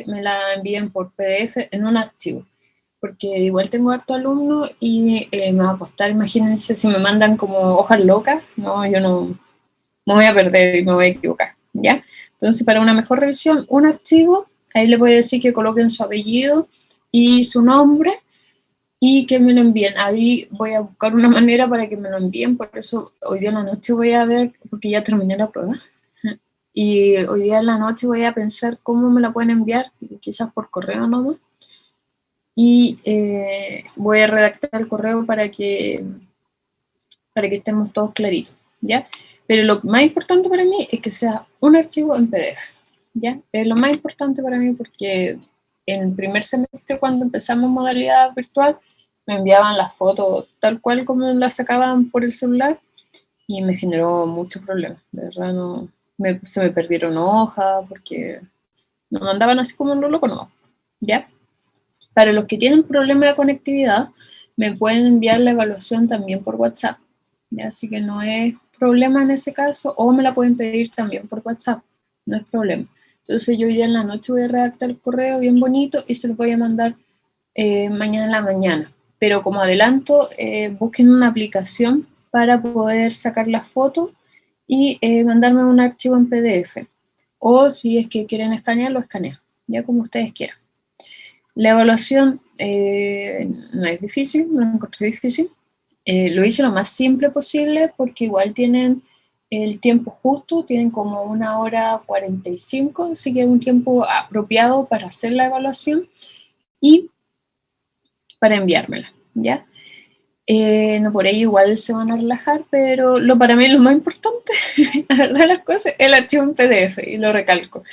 me la envíen por PDF en un archivo, porque igual tengo harto alumnos y me va a costar, imagínense, si me mandan como hojas locas, no, yo no me voy a perder y me voy a equivocar, ¿ya? Entonces, para una mejor revisión, un archivo, ahí le voy a decir que coloquen su apellido y su nombre y que me lo envíen. Ahí voy a buscar una manera para que me lo envíen, por eso hoy día en la noche voy a ver, porque ya terminé la prueba, y hoy día en la noche voy a pensar cómo me la pueden enviar, quizás por correo nomás, y voy a redactar el correo para que estemos todos claritos, ¿ya? Pero lo más importante para mí es que sea un archivo en PDF, ¿ya? Es lo más importante para mí porque en el primer semestre, cuando empezamos modalidad virtual, me enviaban las fotos tal cual como las sacaban por el celular y me generó muchos problemas, de verdad, no, se me perdieron hojas porque nos mandaban así como un loco, no, ¿ya? Para los que tienen problemas de conectividad, me pueden enviar la evaluación también por WhatsApp, ¿ya? Así que no es problema en ese caso, o me la pueden pedir también por WhatsApp, no es problema. Entonces yo hoy día en la noche voy a redactar el correo bien bonito y se lo voy a mandar mañana en la mañana. Pero como adelanto, busquen una aplicación para poder sacar las fotos y mandarme un archivo en PDF. O si es que quieren escanear, lo escanean, ya como ustedes quieran. La evaluación no es difícil, no la encontré difícil. Lo hice lo más simple posible porque igual tienen el tiempo justo, tienen como 1 hora 45, así que es un tiempo apropiado para hacer la evaluación y para enviármela, ¿ya? No por ello igual se van a relajar, pero para mí lo más importante, la verdad las cosas, es el archivo en PDF, y lo recalco,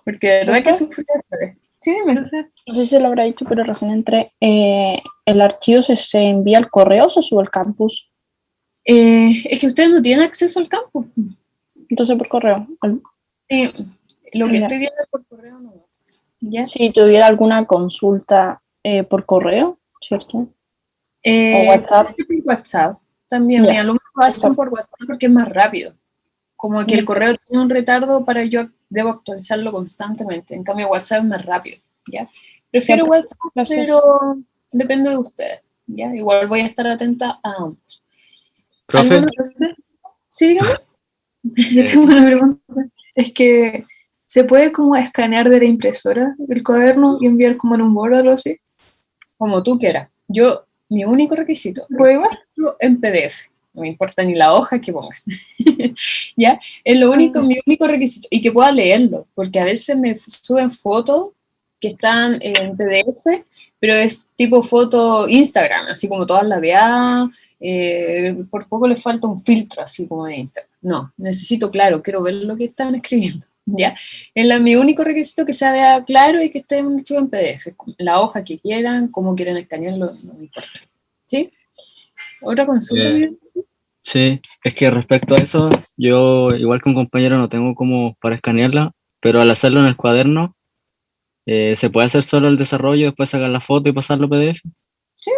porque de verdad que Profe, sufrí de. Sí, dime. no sé si se lo habrá dicho, pero recién entré. ¿El archivo se envía al correo o se sube al campus? Es que ustedes no tienen acceso al campus. Entonces por correo. Sí, lo que Ya. estoy viendo es por correo no. ¿Ya? Si tuviera alguna consulta por correo, ¿cierto? O WhatsApp. Puede ser por WhatsApp también. Mis Ya, alumnos lo hacen WhatsApp. por WhatsApp porque es más rápido. Como que el Ya, correo tiene un retardo para yo debo actualizarlo constantemente. En cambio, WhatsApp es más rápido. ¿Ya? ya, Prefiero profe. WhatsApp, pero Gracias. depende de ustedes. ¿Ya? Igual voy a estar atenta a ambos. Profe, ¿Alguna? Profe, Sí, dígame. yo tengo una pregunta. Es que, ¿se puede como escanear de la impresora el cuaderno y enviar como en un Word o algo así? Como tú quieras. Mi único requisito ¿Se puede es igual? esto en PDF. No me importa ni la hoja que pongan. ¿Ya? Es lo único, mi único requisito. Y que pueda leerlo, porque a veces me suben fotos que están en PDF, pero es tipo foto Instagram, así como todas ladeadas. Por poco le falta un filtro, así como de Instagram. No, necesito, claro, quiero ver lo que están escribiendo. ¿Ya? Mi único requisito que se vea claro y que esté en un archivo en PDF. La hoja que quieran, cómo quieran escanearlo, no me importa. ¿Sí? ¿Otra consulta, eh, Miguel? sí, es que respecto a eso, yo igual que un compañero no tengo como para escanearla, pero al hacerlo en el cuaderno, ¿se puede hacer solo el desarrollo, después sacar la foto y pasarlo a PDF? Sí,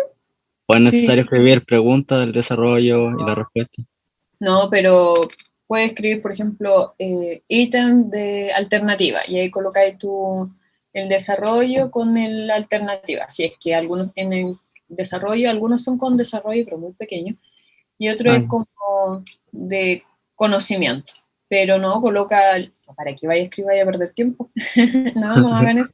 ¿O es sí. necesario escribir preguntas del desarrollo y la respuesta? No, pero puedes escribir, por ejemplo, ítem de alternativa y ahí colocáis el desarrollo con la alternativa. Si es que algunos tienen desarrollo, algunos son con desarrollo, pero muy pequeño, y otro Ah, es como de conocimiento. Pero no coloca, para que vaya a escribir, vaya a perder tiempo. No hagan eso.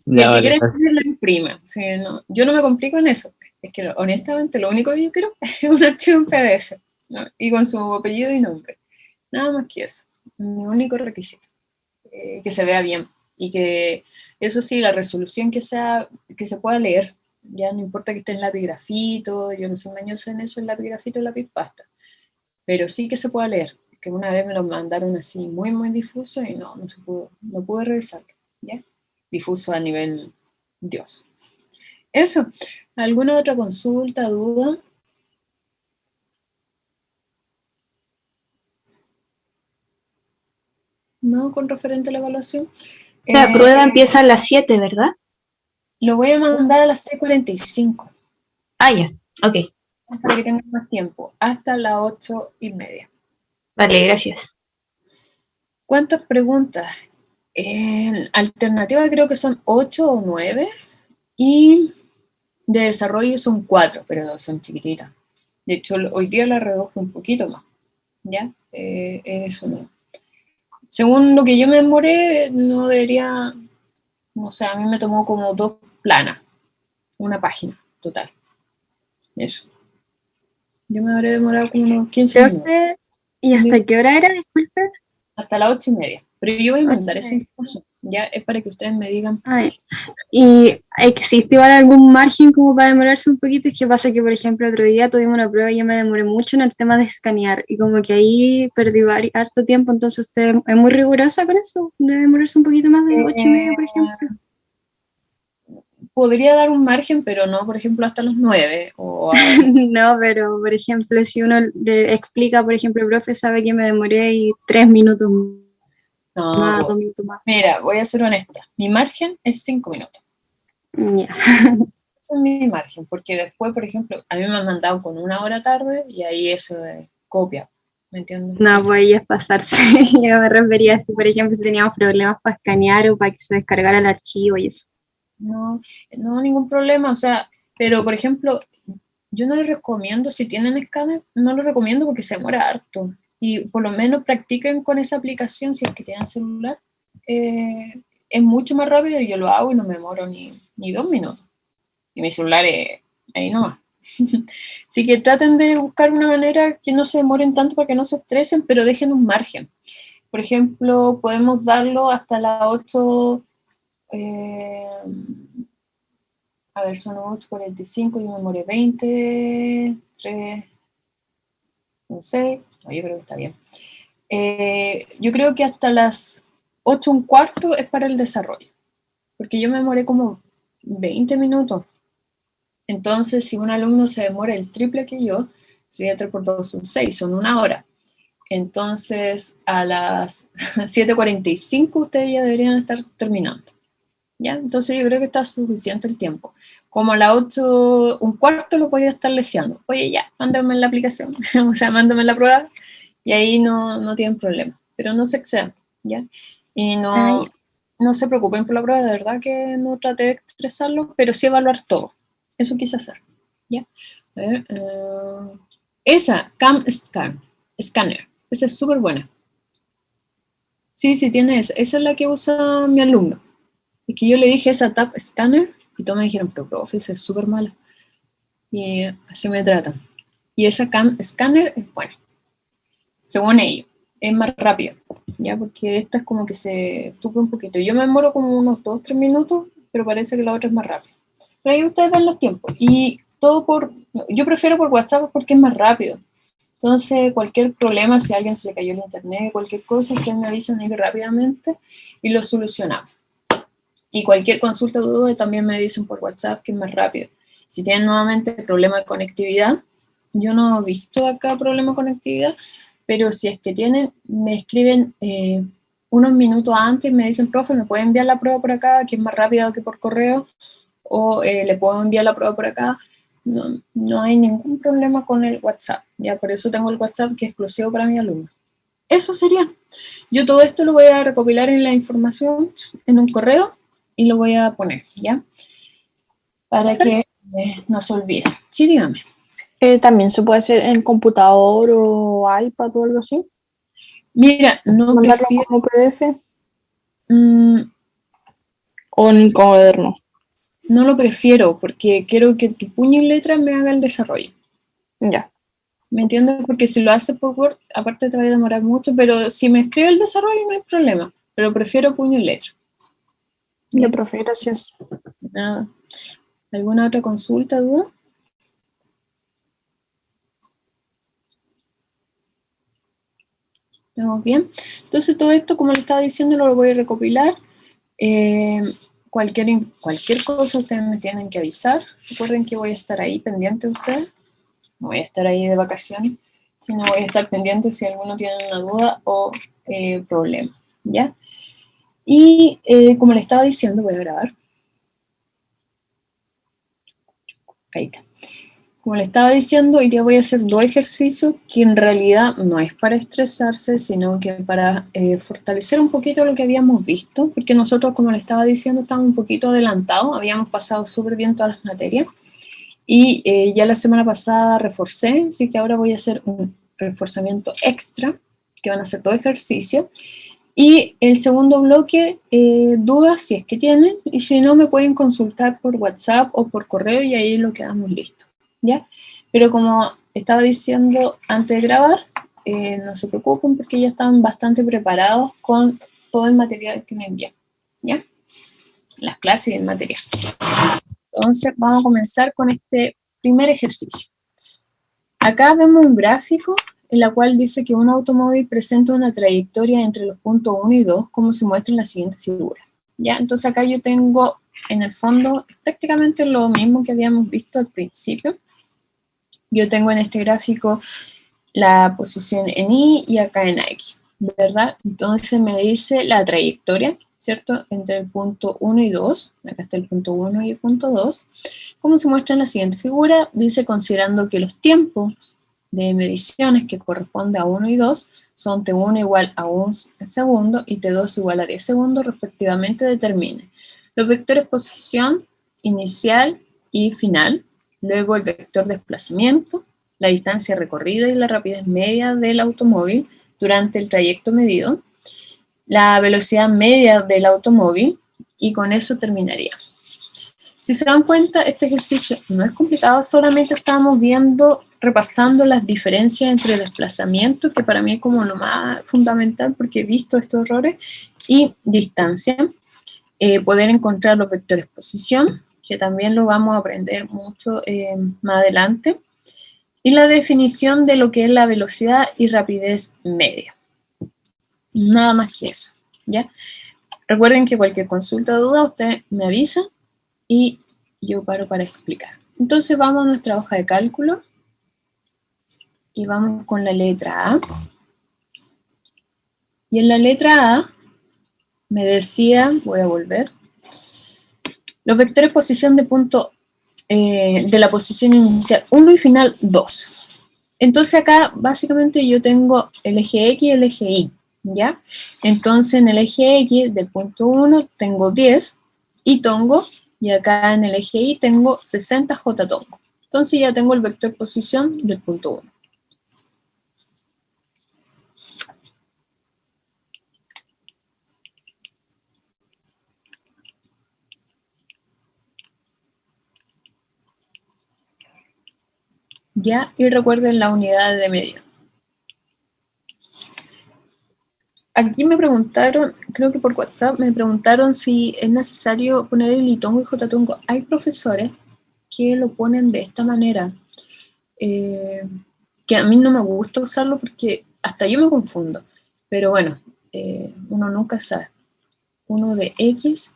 Y ya el que vale, quiera gracias. imprimir, la imprima. Sí, no, yo no me complico en eso. Es que honestamente lo único que yo quiero es un archivo en PDF, ¿no? Y con su apellido y nombre. Nada más que eso. Mi único requisito. Que se vea bien. Y que, eso sí, la resolución que se pueda leer. Ya no importa que esté en lápiz grafito, yo no soy mañosa en eso, en lápiz grafito o lápiz pasta. Pero sí que se pueda leer. Que una vez me lo mandaron así muy, muy difuso y no se pudo, no pude revisarlo. ¿Ya? Difuso a nivel Dios. Eso. ¿Alguna otra consulta, duda? ¿No? Con referente a la evaluación. La prueba empieza a las 7, ¿verdad? Lo voy a mandar a las 6:45 Ah, ya, ok. para que tengan más tiempo, hasta las 8:30. Vale, gracias. ¿Cuántas preguntas? En alternativa creo que son 8 o 9 y de desarrollo son 4, pero son chiquititas. De hecho, hoy día la reduje un poquito más, ¿ya? Eso no. Según lo que yo me demoré, no debería, no sé, a mí me tomó como 2 planas, una página total. Eso. Yo me habré demorado como unos 15 minutos. Profe, ¿y hasta qué hora era? Disculpe. Hasta las 8:30. Pero yo voy a mandar esa 8:30. información. Ya es para que ustedes me digan. Ay, ¿y existe igual algún margen como para demorarse un poquito? Es que pasa que, por ejemplo, otro día tuvimos una prueba y yo me demoré mucho en el tema de escanear y como que ahí perdí harto tiempo, entonces usted es muy rigurosa con eso, de demorarse un poquito más de 8:30, por ejemplo. Podría dar un margen, pero no, por ejemplo, hasta los 9. No, pero por ejemplo, si uno le explica, por ejemplo, el profe sabe que me demoré y 3 minutos más, No, 2 minutos más. mira, voy a ser honesta. Mi margen es 5 minutos. Ya. Ese es mi margen, porque después, por ejemplo, a mí me han mandado con 1 hora tarde y ahí eso es copia. ¿Me entiendes? No, pues ahí es pasarse. Yo me refería a si, por ejemplo, si teníamos problemas para escanear o para que se descargara el archivo y eso. No, no, ningún problema. O sea, pero por ejemplo, yo no les recomiendo, si tienen escáner, no lo recomiendo porque se demora harto. Y por lo menos practiquen con esa aplicación si es que tienen celular. Es mucho más rápido y yo lo hago y no me demoro ni 2 minutos. Y mi celular es ahí nomás. Así que traten de buscar una manera que no se demoren tanto para que no se estresen, pero dejen un margen. Por ejemplo, podemos darlo hasta las 8. A ver, son 8:45, yo me demoré 20, 3, son 6, no, yo creo que está bien. Yo creo que hasta las 8:15 es para el desarrollo, porque yo me demoré como 20 minutos. Entonces, si un alumno se demora el triple que yo, sería 3 por 2 son 6, son 1 hora. Entonces, a las 7:45 ustedes ya deberían estar terminando. ¿Ya? Entonces yo creo que está suficiente el tiempo. Como a las 8:15 lo voy a estar leseando. Oye, ya, mándame la aplicación, o sea, mándame la prueba y ahí no tienen problema. Pero no se excedan, ¿ya? Y no se preocupen por la prueba, de verdad que no traté de expresarlo, pero sí evaluar todo. Eso quise hacer, ¿ya? A ver, esa, Scanner, esa es súper buena. Sí, sí, tiene esa. Esa es la que usa mi alumno. Es que yo le dije esa Tap Scanner y todos me dijeron, pero profe, esa es súper mala. Y así me tratan. Y esa Cam Scanner es buena, según ellos. Es más rápida, ¿ya? Porque esta es como que se tupe un poquito. Yo me demoro como unos 2, 3 minutos, pero parece que la otra es más rápida. Pero ahí ustedes ven los tiempos. Y todo yo prefiero por WhatsApp porque es más rápido. Entonces, cualquier problema, si a alguien se le cayó el internet, cualquier cosa, ustedes me avisan ahí rápidamente y lo solucionamos. Y cualquier consulta o duda también me dicen por WhatsApp que es más rápido. Si tienen nuevamente problema de conectividad, yo no he visto acá problema de conectividad, pero si es que tienen, me escriben unos minutos antes, me dicen, profe, ¿me puede enviar la prueba por acá, que es más rápido que por correo? O le puedo enviar la prueba por acá. No hay ningún problema con el WhatsApp. Ya por eso tengo el WhatsApp que es exclusivo para mi alumno. Eso sería. Yo todo esto lo voy a recopilar en la información, en un correo, y lo voy a poner, ¿ya? Para que no se olvide. Sí, dígame. También se puede hacer en computador o iPad o algo así. Mira, no Mandarlo prefiero, como PDF mm, o en cuaderno. no lo prefiero porque quiero que tu puño y letra me haga el desarrollo. Ya. ¿Me entiendes? Porque si lo haces por Word, aparte te va a demorar mucho, pero si me escribe el desarrollo no hay problema. Pero prefiero puño y letra. Ya, profe, gracias. Nada. ¿Alguna otra consulta, duda? ¿Estamos bien? Entonces todo esto, como le estaba diciendo, lo voy a recopilar. Cualquier cosa ustedes me tienen que avisar. Recuerden que voy a estar ahí pendiente de ustedes. No voy a estar ahí de vacaciones, sino voy a estar pendiente si alguno tiene una duda o problema. ¿Ya? Y como le estaba diciendo, voy a grabar. Ahí está. Como le estaba diciendo, hoy día voy a hacer 2 ejercicios que en realidad no es para estresarse, sino que para fortalecer un poquito lo que habíamos visto, porque nosotros, como le estaba diciendo, estábamos un poquito adelantados, habíamos pasado súper bien todas las materias, y ya la semana pasada reforcé, así que ahora voy a hacer un reforzamiento extra, que van a ser 2 ejercicios, y el segundo bloque, dudas si es que tienen, y si no me pueden consultar por WhatsApp o por correo y ahí lo quedamos listo, ¿ya? Pero como estaba diciendo antes de grabar, no se preocupen porque ya están bastante preparados con todo el material que me envían, ¿ya? Las clases y el material. Entonces vamos a comenzar con este primer ejercicio. Acá vemos un gráfico en la cual dice que un automóvil presenta una trayectoria entre los puntos 1 y 2, como se muestra en la siguiente figura. ¿Ya? Entonces acá yo tengo, en el fondo, prácticamente lo mismo que habíamos visto al principio. Yo tengo en este gráfico la posición en Y y acá en X, ¿verdad? Entonces me dice la trayectoria, ¿cierto? Entre el punto 1 y 2, acá está el punto 1 y el punto 2, como se muestra en la siguiente figura, dice considerando que los tiempos de mediciones que corresponde a 1 y 2 son T1 igual a 1 segundo y T2 igual a 10 segundos respectivamente, determine los vectores posición inicial y final, luego el vector desplazamiento, la distancia recorrida y la rapidez media del automóvil durante el trayecto medido, la velocidad media del automóvil, y con eso terminaría. Si se dan cuenta, este ejercicio no es complicado, solamente estamos viendo, repasando las diferencias entre desplazamiento, que para mí es como lo más fundamental porque he visto estos errores, y distancia. Poder encontrar los vectores posición, que también lo vamos a aprender mucho más adelante, y la definición de lo que es la velocidad y rapidez media. Nada más que eso, ¿ya? Recuerden que cualquier consulta o duda, usted me avisa y yo paro para explicar. Entonces vamos a nuestra hoja de cálculo y vamos con la letra A. Y en la letra A me decía, voy a volver, los vectores posición de punto de la posición inicial 1 y final 2. Entonces acá básicamente yo tengo el eje X y el eje Y, ¿ya? Entonces en el eje X del punto 1 tengo 10 y tongo, y acá en el eje Y tengo 60 J tongo. Entonces ya tengo el vector posición del punto 1. ¿Ya? Y recuerden la unidad de medida. Aquí me preguntaron, creo que por WhatsApp, me preguntaron si es necesario poner el itongo y jotatongo. Hay profesores que lo ponen de esta manera, que a mí no me gusta usarlo porque hasta yo me confundo. Pero bueno, uno nunca sabe. Uno de X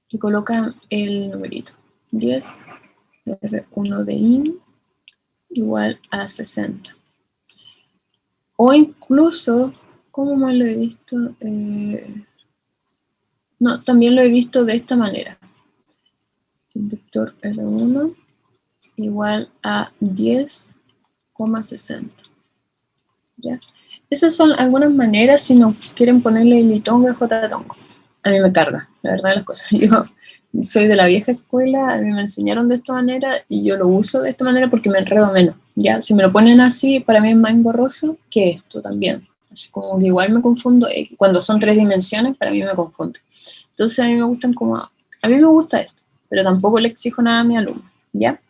y colocan el numerito. 10, R1 de Y igual a 60. O incluso, ¿cómo más lo he visto? No, también lo he visto de esta manera. El vector R1 igual a 10,60. ¿Ya? Esas son algunas maneras si no quieren ponerle el itongo y el jotatongo. A mí me carga, la verdad de las cosas. Yo soy de la vieja escuela, a mí me enseñaron de esta manera y yo lo uso de esta manera porque me enredo menos. ¿Ya? Si me lo ponen así, para mí es más engorroso que esto también. Así como que igual me confundo. Cuando son 3 dimensiones, para mí me confunde. Entonces a mí me gustan como... A mí me gusta esto, pero tampoco le exijo nada a mi alumno. ¿Ya?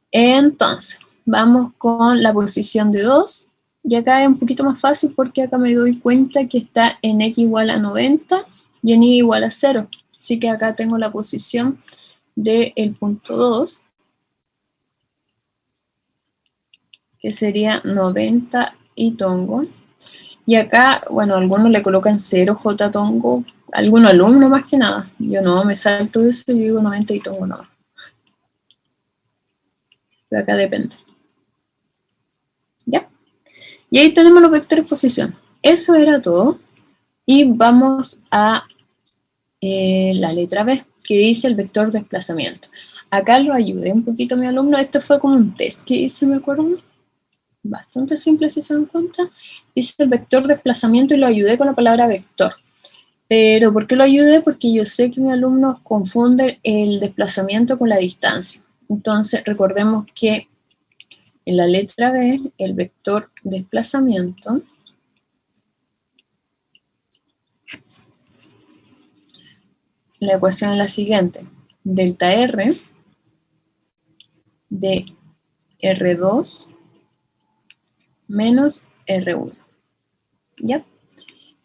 Entonces, vamos con la posición de 2. Y acá es un poquito más fácil porque acá me doy cuenta que está en X igual a 90 y en Y igual a 0. Así que acá tengo la posición del punto 2, que sería 90 y tongo. Y acá, bueno, algunos le colocan 0 J tongo, algunos alumnos más que nada. Yo no, me salto eso y yo digo 90 y tongo nada más. Pero acá depende. ¿Ya? Y ahí tenemos los vectores posición. Eso era todo. Y vamos a la letra B. que dice el vector desplazamiento. Acá lo ayudé un poquito a mi alumno, esto fue como un test que hice, me acuerdo, bastante simple si se dan cuenta. Hice el vector desplazamiento y lo ayudé con la palabra vector. Pero ¿por qué lo ayudé? Porque yo sé que mi alumno confunde el desplazamiento con la distancia. Entonces recordemos que en la letra B, el vector desplazamiento la ecuación es la siguiente: delta R de R2 menos R1. ¿Ya?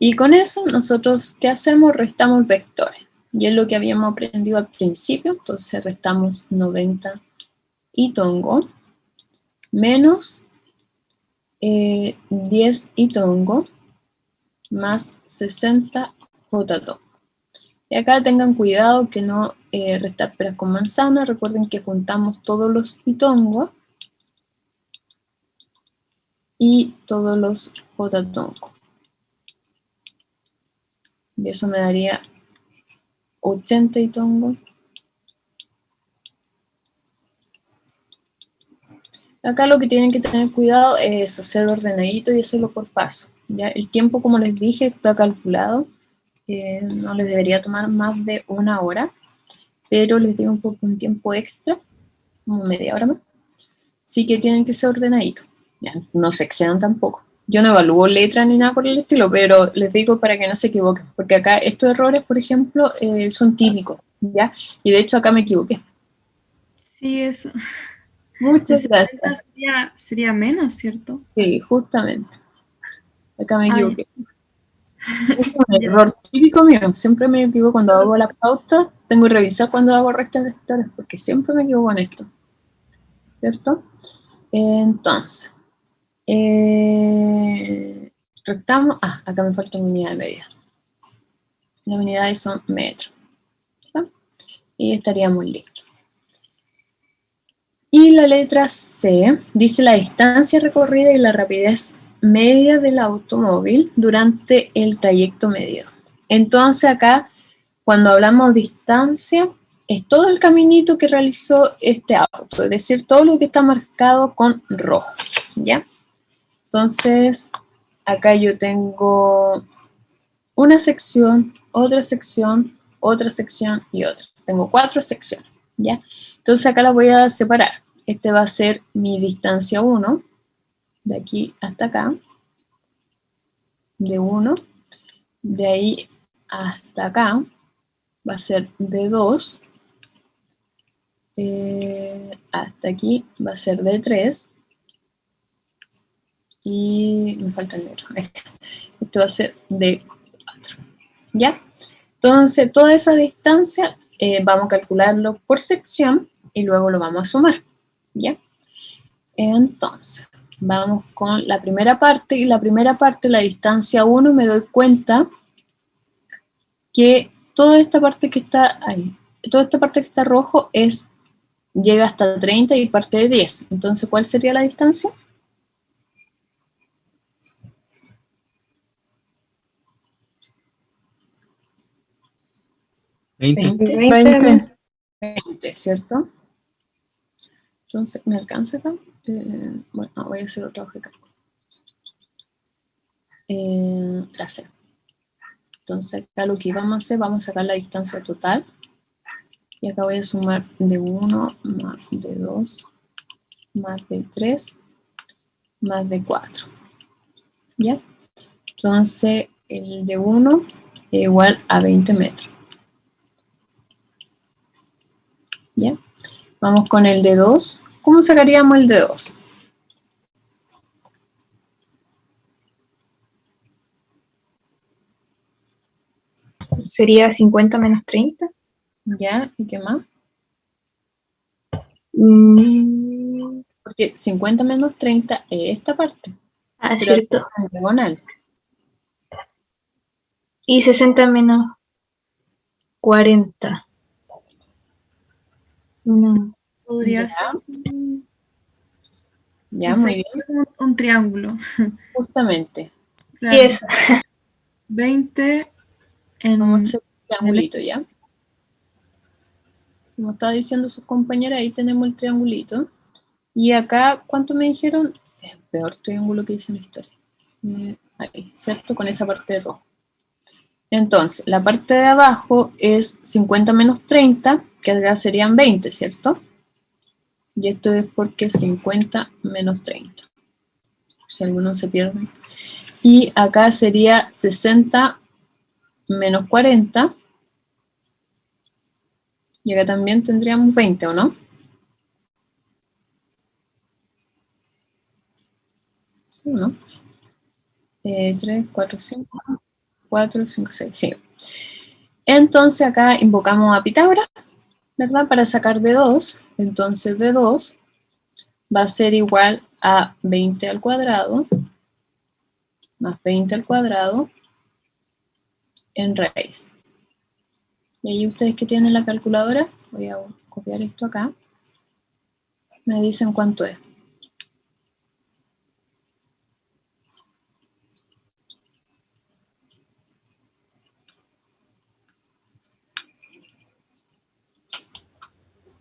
Y con eso nosotros, ¿qué hacemos? Restamos vectores. Y es lo que habíamos aprendido al principio. Entonces restamos 90 y tongo menos 10 y tongo más 60 j tongo. Y acá tengan cuidado que no restar peras con manzana. Recuerden que juntamos todos los itongo y todos los j tongo. Y eso me daría 80 itongo. Acá lo que tienen que tener cuidado es eso, hacerlo ordenadito y hacerlo por paso. ¿Ya? El tiempo, como les dije, está calculado. No les debería tomar más de 1 hora, pero les digo un tiempo extra, como media hora más. Sí que tienen que ser ordenaditos. Ya, no se excedan tampoco. Yo no evalúo letra ni nada por el estilo, pero les digo para que no se equivoquen, porque acá estos errores, por ejemplo, son típicos, ¿ya? Y de hecho acá me equivoqué. Sí, eso. Muchas De gracias. 60 sería menos, ¿cierto? Sí, justamente. Acá me Ay. equivoqué. Es un error típico mío. Siempre me equivoco cuando hago la pauta. Tengo que revisar cuando hago restas de vectores, porque siempre me equivoco en esto. ¿Cierto? Entonces, restamos. Acá me falta una unidad de medida. Las unidades son metros. ¿No? Y estaríamos listos. Y la letra C dice la distancia recorrida y la rapidez media del automóvil durante el trayecto medido. Entonces acá, cuando hablamos de distancia, es todo el caminito que realizó este auto, es decir, todo lo que está marcado con rojo, ¿ya? Entonces, acá yo tengo una sección, otra sección, otra sección y otra. Tengo 4 secciones, ¿ya? Entonces acá las voy a separar. Este va a ser mi distancia 1, de aquí hasta acá, de 1, de ahí hasta acá, va a ser de 2, hasta aquí va a ser de 3, y me falta el negro. Este va a ser de 4, ¿ya? Entonces, toda esa distancia vamos a calcularlo por sección y luego lo vamos a sumar, ¿ya? Entonces, vamos con la primera parte, y la primera parte, la distancia 1, me doy cuenta que toda esta parte que está ahí, toda esta parte que está rojo llega hasta 30 y parte de 10. Entonces, ¿cuál sería la distancia? ¿20? 20. 20, ¿cierto? Entonces, ¿me alcanza acá? Bueno, voy a hacer otro hoja de cálculo. La C. Entonces, acá lo que vamos a hacer, vamos a sacar la distancia total. Y acá voy a sumar de 1 más de 2 más de 3 más de 4. ¿Ya? Entonces, el de 1 es igual a 20 metros. ¿Ya? Vamos con el de 2. ¿Cómo sacaríamos el de 2? Sería 50 menos 30. ¿Ya? ¿Y qué más? Mm, Porque 50 menos 30 es esta parte. Pero cierto. en diagonal. Y 60 menos 40. No. Podría Ya. ser Ya, no sé, muy bien. un triángulo. Justamente. Claro, Y es 20 en... Vamos a hacer un triangulito, ¿ya? como estaba diciendo sus compañeras, ahí tenemos el triangulito. Y acá, ¿cuánto me dijeron? Es el peor triángulo que hice en la historia. Ahí, ¿cierto? Con esa parte de rojo. Entonces, la parte de abajo es 50 menos 30, que acá serían 20, ¿cierto? Y esto es porque 50 menos 30. Si alguno se pierde. Y acá sería 60 menos 40. Y acá también tendríamos 20, ¿o no? ¿Sí o no? 3, 4, 5, 4, 5, 6, sí. Entonces acá invocamos a Pitágoras, ¿verdad? Para sacar de 2. Entonces de 2 va a ser igual a 20 al cuadrado más 20 al cuadrado en raíz. Y ahí ustedes que tienen la calculadora, voy a copiar esto acá, me dicen cuánto es.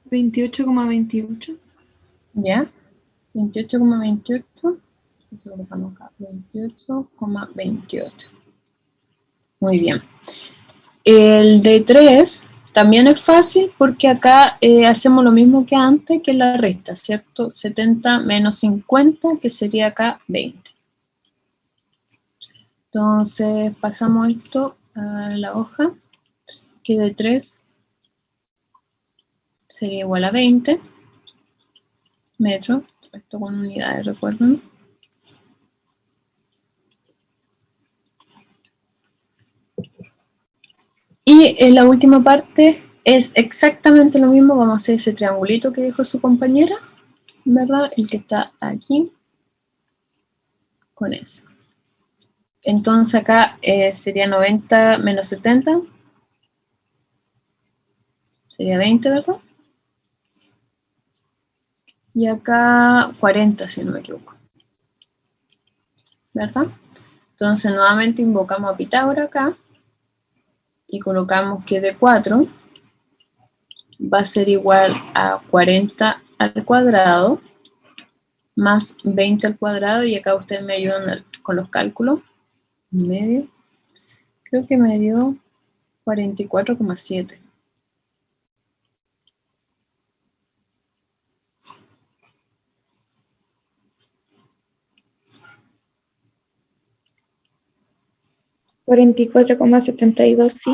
¿28,28? ¿Ya? 28,28. 28,28. Muy bien. El de 3 también es fácil porque acá hacemos lo mismo que antes, que la resta, ¿cierto? 70 menos 50, que sería acá 20. Entonces pasamos esto a la hoja, que de 3 sería igual a 20 metros, esto con unidades, recuerden. Y en la última parte es exactamente lo mismo, vamos a hacer ese triangulito que dijo su compañera, ¿verdad? El que está aquí, con eso. Entonces acá sería 90 menos 70, sería 20, ¿verdad? Y acá 40, si no me equivoco, ¿verdad? Entonces nuevamente invocamos a Pitágoras acá, y colocamos que de 4 va a ser igual a 40 al cuadrado más 20 al cuadrado, y acá ustedes me ayudan con los cálculos. Medio, creo que me dio 44,7. $44,72, sí.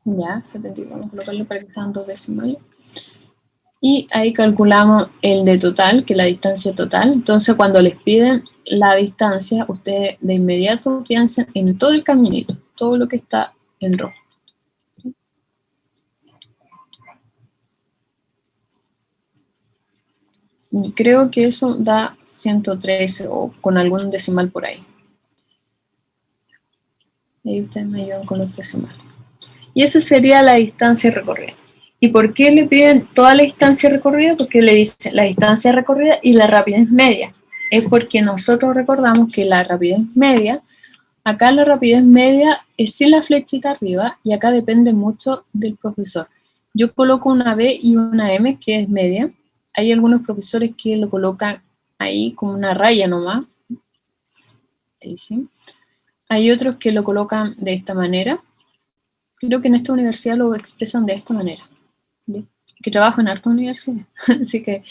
Ya, 72, vamos a colocarle para que sean 2 decimales. Y ahí calculamos el de total, que es la distancia total. Entonces, cuando les piden la distancia, ustedes de inmediato piensen en todo el caminito, todo lo que está en rojo. Y creo que eso da 113 o con algún decimal por ahí. Ahí ustedes me ayudan con los decimales. Y esa sería la distancia recorrida. ¿Y por qué le piden toda la distancia recorrida? Porque le dicen la distancia recorrida y la rapidez media. Es porque nosotros recordamos que la rapidez media, acá la rapidez media es sin la flechita arriba, y acá depende mucho del profesor. Yo coloco una B y una M, que es media. Hay algunos profesores que lo colocan ahí como una raya nomás. Ahí sí. Hay otros que lo colocan de esta manera. Creo que en esta universidad lo expresan de esta manera. ¿Sí? Que trabajo en hartas universidades, así que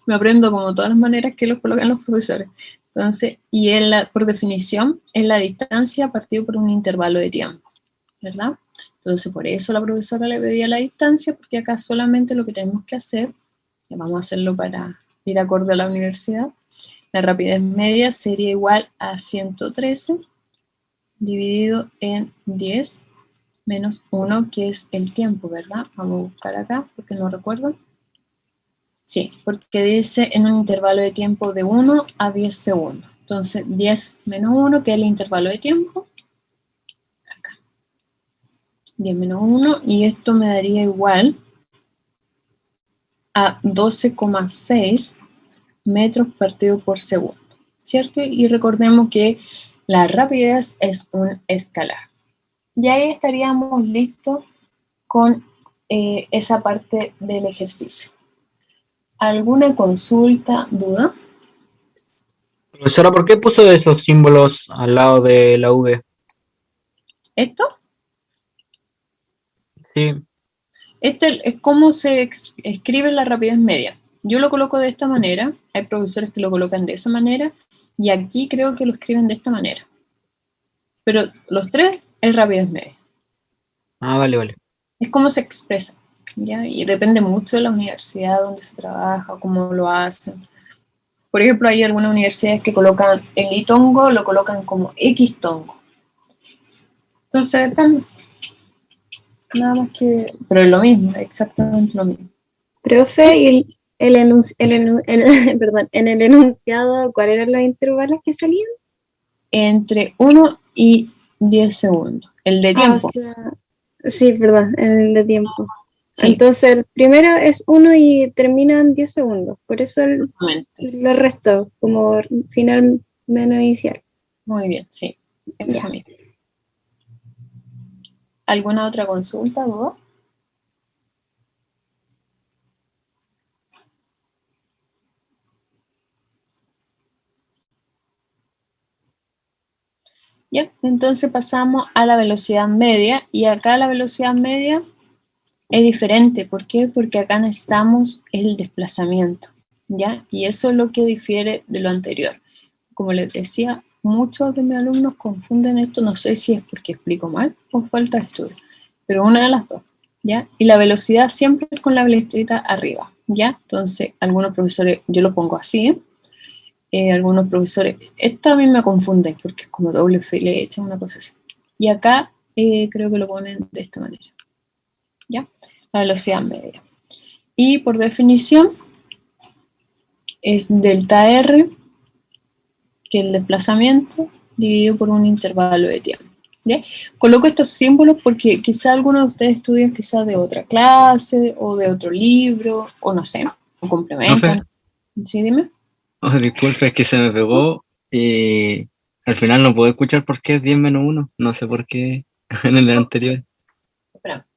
me aprendo como todas las maneras que los colocan los profesores. Entonces, y por definición, es la distancia partido por un intervalo de tiempo, ¿verdad? Entonces, por eso la profesora le pedía la distancia, porque acá solamente lo que tenemos que hacer, y vamos a hacerlo para ir acorde a la universidad, la rapidez media sería igual a 113 dividido en 10 menos 1, que es el tiempo, ¿verdad? Vamos a buscar acá, porque no recuerdo. Sí, porque dice en un intervalo de tiempo de 1 a 10 segundos. Entonces, 10 menos 1, que es el intervalo de tiempo. Acá. 10 menos 1, y esto me daría igual a 12,6 metros partido por segundo, ¿cierto? Y recordemos que la rapidez es un escalar. Y ahí estaríamos listos con esa parte del ejercicio. ¿Alguna consulta, duda? Profesora, ¿por qué puso esos símbolos al lado de la V? ¿Esto? Sí. Este es cómo se escribe la rapidez media. Yo lo coloco de esta manera, hay profesores que lo colocan de esa manera, y aquí creo que lo escriben de esta manera. Pero los tres es rapidez media. Ah, vale. Es cómo se expresa, ¿ya? Y depende mucho de la universidad donde se trabaja, cómo lo hacen. Por ejemplo, hay algunas universidades que colocan el I-tongo, lo colocan como X-tongo. Entonces, depende. Nada más que... Pero es lo mismo, exactamente lo mismo. Profe, y perdón, en el enunciado, ¿cuáles eran los intervalos que salían? Entre 1 y 10 segundos. El de tiempo. O sea, sí, perdón, el de tiempo. Sí. Entonces, el primero es 1 y termina en 10 segundos. Por eso lo restó como final menos inicial. Muy bien, sí. Eso mismo. ¿Alguna otra consulta, duda? Ya, entonces pasamos a la velocidad media, y acá la velocidad media es diferente. ¿Por qué? Porque acá necesitamos el desplazamiento, ¿ya? Y eso es lo que difiere de lo anterior. Como les decía, muchos de mis alumnos confunden esto, no sé si es porque explico mal o falta de estudio, pero una de las dos, ¿ya? Y la velocidad siempre es con la velocidad arriba, ¿ya? Entonces, algunos profesores, yo lo pongo así, algunos profesores, esto a mí me confunde porque es como doble flecha, una cosa así. Y acá creo que lo ponen de esta manera, ¿ya? La velocidad media. Y por definición es delta R, que es el desplazamiento, dividido por un intervalo de tiempo, ¿ya? Coloco estos símbolos porque quizá algunos de ustedes estudian quizá de otra clase o de otro libro, o no sé, o complementan. ¿Sí, dime? Oh, disculpe, es que se me pegó y al final no puedo escuchar por qué es 10 menos 1. No sé por qué en el anterior. Espera.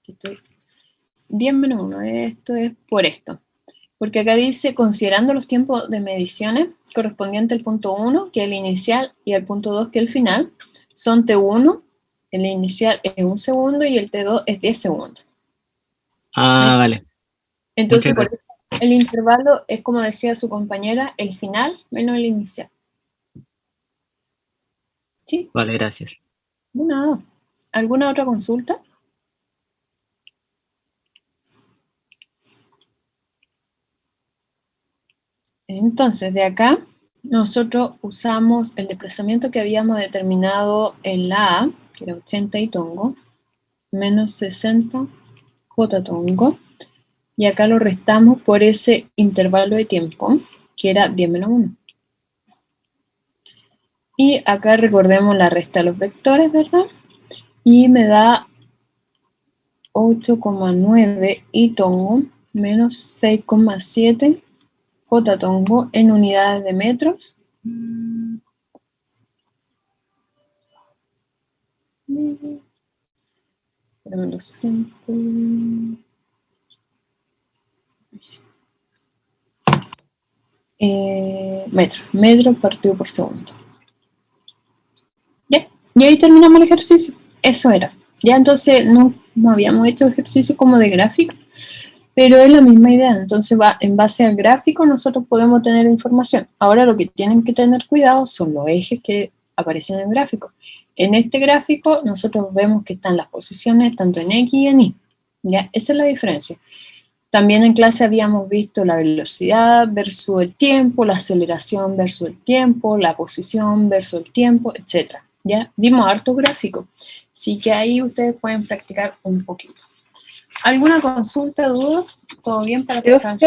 Estoy 10 menos 1, esto es por esto. Porque acá dice, considerando los tiempos de mediciones correspondientes al punto 1, que es el inicial, y al punto 2, que es el final, son T1, el inicial es 1 segundo y el T2 es 10 segundos. Ah, vale. Entonces, por eso el intervalo es, como decía su compañera, el final menos el inicial. ¿Sí? Vale, gracias. Nada. ¿Alguna otra consulta? Entonces, de acá, nosotros usamos el desplazamiento que habíamos determinado en la A, que era 80 y tongo, menos 60 j tongo, y acá lo restamos por ese intervalo de tiempo, que era 10 menos 1. Y acá recordemos la resta de los vectores, ¿verdad? Y me da 8,9 y tongo menos 6,7 j tongo en unidades de metros. Pero me lo siento. Metros partido por segundo. Ya, y ahí terminamos el ejercicio. Eso era. Ya, entonces no habíamos hecho ejercicio como de gráfico, pero es la misma idea. Entonces, en base al gráfico nosotros podemos tener información. Ahora lo que tienen que tener cuidado son los ejes que aparecen en el gráfico. En este gráfico nosotros vemos que están las posiciones tanto en X y en Y. ¿Ya? Esa es la diferencia. También en clase habíamos visto la velocidad versus el tiempo, la aceleración versus el tiempo, la posición versus el tiempo, etc. ¿Ya? Vimos harto gráfico. Así que ahí ustedes pueden practicar un poquito. ¿Alguna consulta, duda? ¿Todo bien para pasar?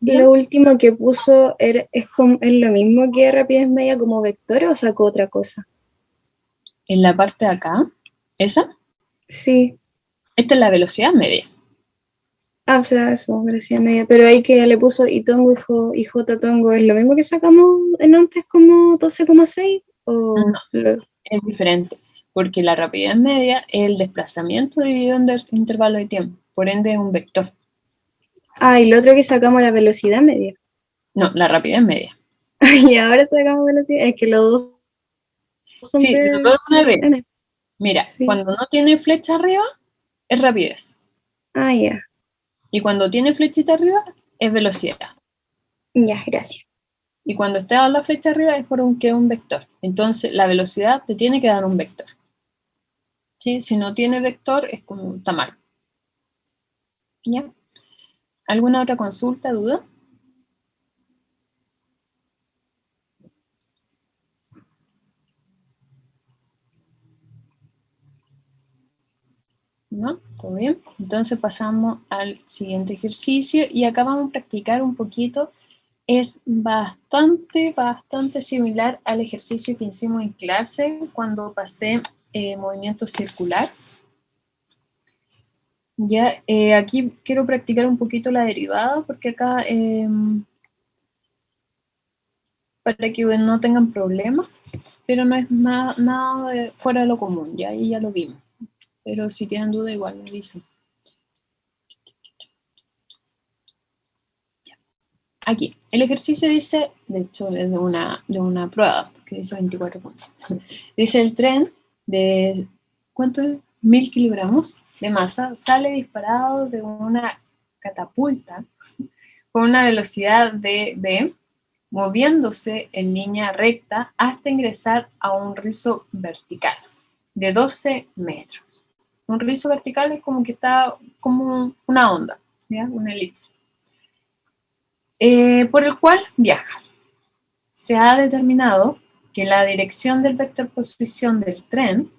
Lo último que puso es lo mismo que rapidez media como vector, o sacó otra cosa. En la parte de acá, ¿esa? Sí. Esta es la velocidad media. O sea, eso, velocidad media. Pero ahí que le puso y tongo y j tongo, ¿es lo mismo que sacamos en antes como 12,6? ¿O no, es diferente. Porque la rapidez media es el desplazamiento dividido en intervalo de tiempo, por ende es un vector. Ah, y lo otro que sacamos la velocidad media. No, la rapidez media. Y ahora sacamos velocidad. Es que los dos son Sí, los dos son de B. Mira, Sí. cuando no tiene flecha arriba, es rapidez. Ah, ya. Y cuando tiene flechita arriba, es velocidad. Ya, gracias. Y cuando está la flecha arriba es porque es un vector. Entonces, la velocidad te tiene que dar un vector. ¿Sí? Si no tiene vector, es como está mal. ¿Ya? ¿Alguna otra consulta, duda? ¿No? ¿Todo bien? Entonces pasamos al siguiente ejercicio y acá vamos a practicar un poquito. Es bastante similar al ejercicio que hicimos en clase cuando pasé movimiento circular. Ya, aquí quiero practicar un poquito la derivada porque acá, para que no tengan problemas, pero no es nada fuera de lo común, ya, y ya lo vimos. Pero si tienen duda igual me dicen. Aquí, el ejercicio dice, de hecho es de una prueba, que dice 24 puntos. Dice el tren de, ¿cuánto es? 1000 kilogramos de masa sale disparado de una catapulta con una velocidad de v, moviéndose en línea recta hasta ingresar a un rizo vertical de 12 metros. Un rizo vertical es como que está como una onda, ¿ya? Una elipse. Por el cual viaja. Se ha determinado que la dirección del vector posición del tren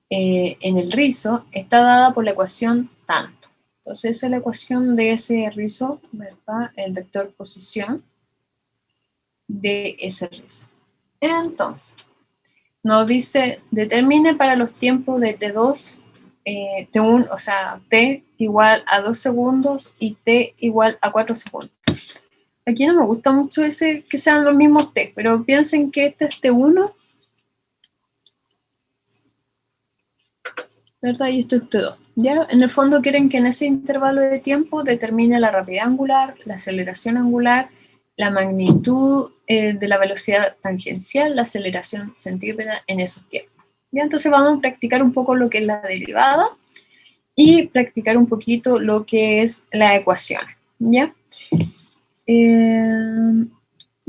en el rizo está dada por la ecuación tanto. Entonces, esa es la ecuación de ese rizo, ¿verdad? El vector posición de ese rizo. Entonces, nos dice, determine para los tiempos de T2, T1, o sea, T igual a 2 segundos y T igual a 4 segundos. Aquí no me gusta mucho ese que sean los mismos T, pero piensen que este es T1, ¿verdad? Y esto es T2. ¿Ya? En el fondo quieren que en ese intervalo de tiempo determine la rapidez angular, la aceleración angular, la magnitud de la velocidad tangencial, la aceleración centrípeta en esos tiempos. ¿Ya? Entonces vamos a practicar un poco lo que es la derivada y practicar un poquito lo que es la ecuación. ¿Ya? Y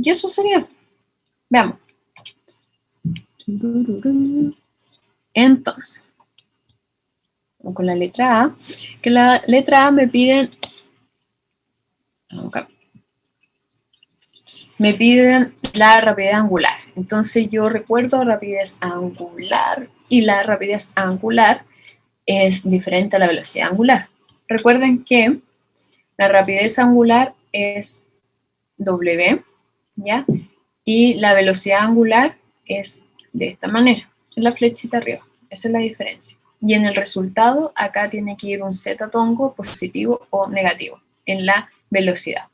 eso sería. Veamos. Entonces, vamos con la letra A, que la letra A me piden la rapidez angular. Entonces yo recuerdo rapidez angular y la rapidez angular es diferente a la velocidad angular. Recuerden que la rapidez angular es W, ¿ya? Y la velocidad angular es de esta manera, la flechita arriba. Esa es la diferencia. Y en el resultado, acá tiene que ir un z-tongo positivo o negativo en la velocidad.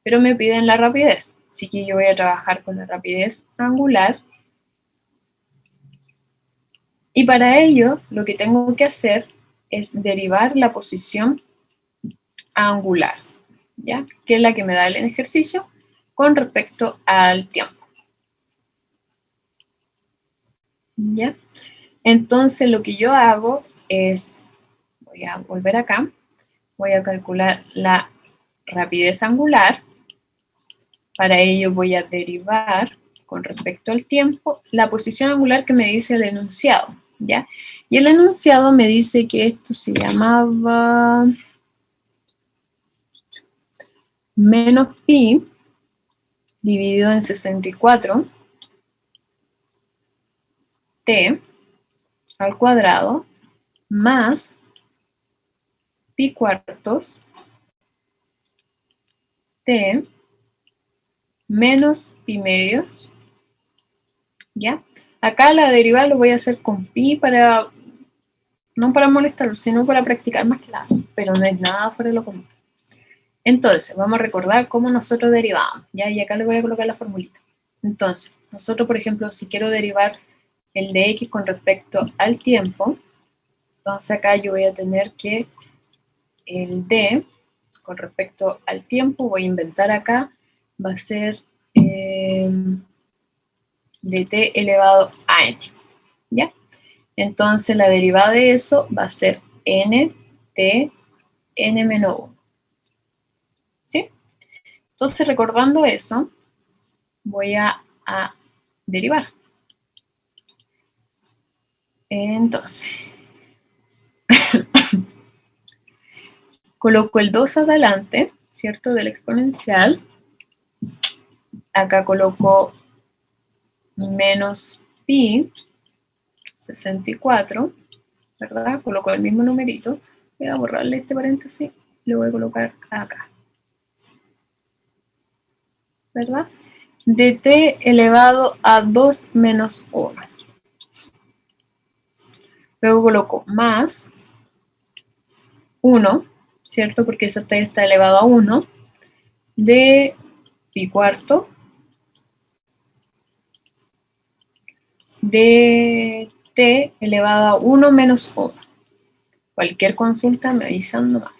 Pero me piden la rapidez. Así que yo voy a trabajar con la rapidez angular. Y para ello, lo que tengo que hacer es derivar la posición angular, ¿ya? Que es la que me da el ejercicio con respecto al tiempo. ¿Ya? Entonces lo que yo hago es, voy a volver acá, voy a calcular la rapidez angular. Para ello voy a derivar con respecto al tiempo la posición angular que me dice el enunciado, ¿ya? Y el enunciado me dice que esto se llamaba menos pi dividido en 64 t al cuadrado más pi cuartos t menos pi medios, ¿ya? Acá la derivada lo voy a hacer con pi para, no para molestarlo, sino para practicar más que nada, pero no es nada fuera de lo común. Entonces, vamos a recordar cómo nosotros derivamos, ¿ya? Y acá le voy a colocar la formulita. Entonces, nosotros, por ejemplo, si quiero derivar el de x con respecto al tiempo. Entonces acá yo voy a tener que el d con respecto al tiempo, voy a inventar acá, va a ser dt elevado a n, ¿ya? Entonces la derivada de eso va a ser n t n menos 1, ¿sí? Entonces recordando eso, voy a derivar. Entonces, coloco el 2 adelante, ¿cierto? Del exponencial. Acá coloco menos pi 64, ¿verdad? Coloco el mismo numerito. Voy a borrarle este paréntesis y lo voy a colocar acá, ¿verdad? dt elevado a 2 menos 1. Luego coloco más 1, ¿cierto? Porque esa t está elevado a 1, de pi cuarto, de t elevado a 1 menos 1. Cualquier consulta me avisan nomás.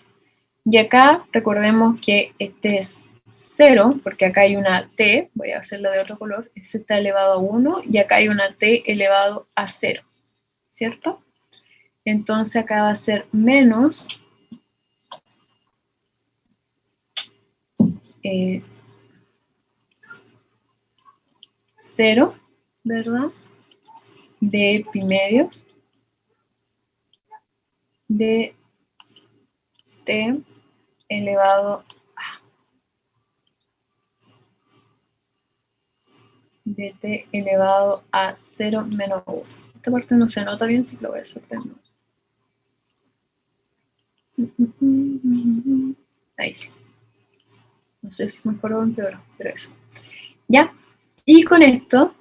Y acá recordemos que este es 0, porque acá hay una t, voy a hacerlo de otro color, este está elevado a 1, y acá hay una t elevado a 0, ¿cierto? Entonces acá va a ser menos 0, ¿verdad? De pi medios de t elevado a de t elevado a 0 menos 1. Esta parte no se nota bien, si lo voy a hacer de nuevo. Ahí sí. No sé si mejoró o empeoró, pero eso. ¿Ya? Y con esto,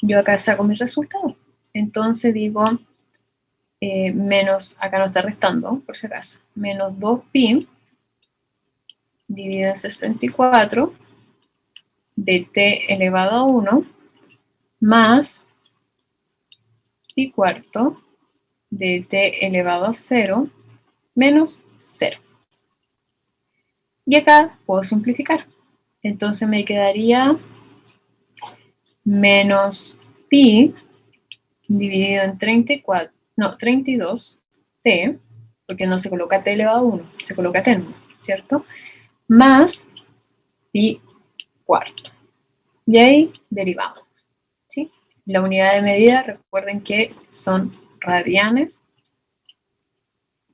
yo acá saco mi resultado. Entonces digo, menos, acá no está restando, por si acaso, menos 2pi dividido en 64 de t elevado a 1 más pi cuarto de t elevado a 0 menos 0. Y acá puedo simplificar. Entonces me quedaría menos pi dividido en 32t, porque no se coloca t elevado a 1, se coloca t en 1, ¿cierto? Más pi cuarto. Y ahí derivamos, ¿sí? La unidad de medida, recuerden que son radianes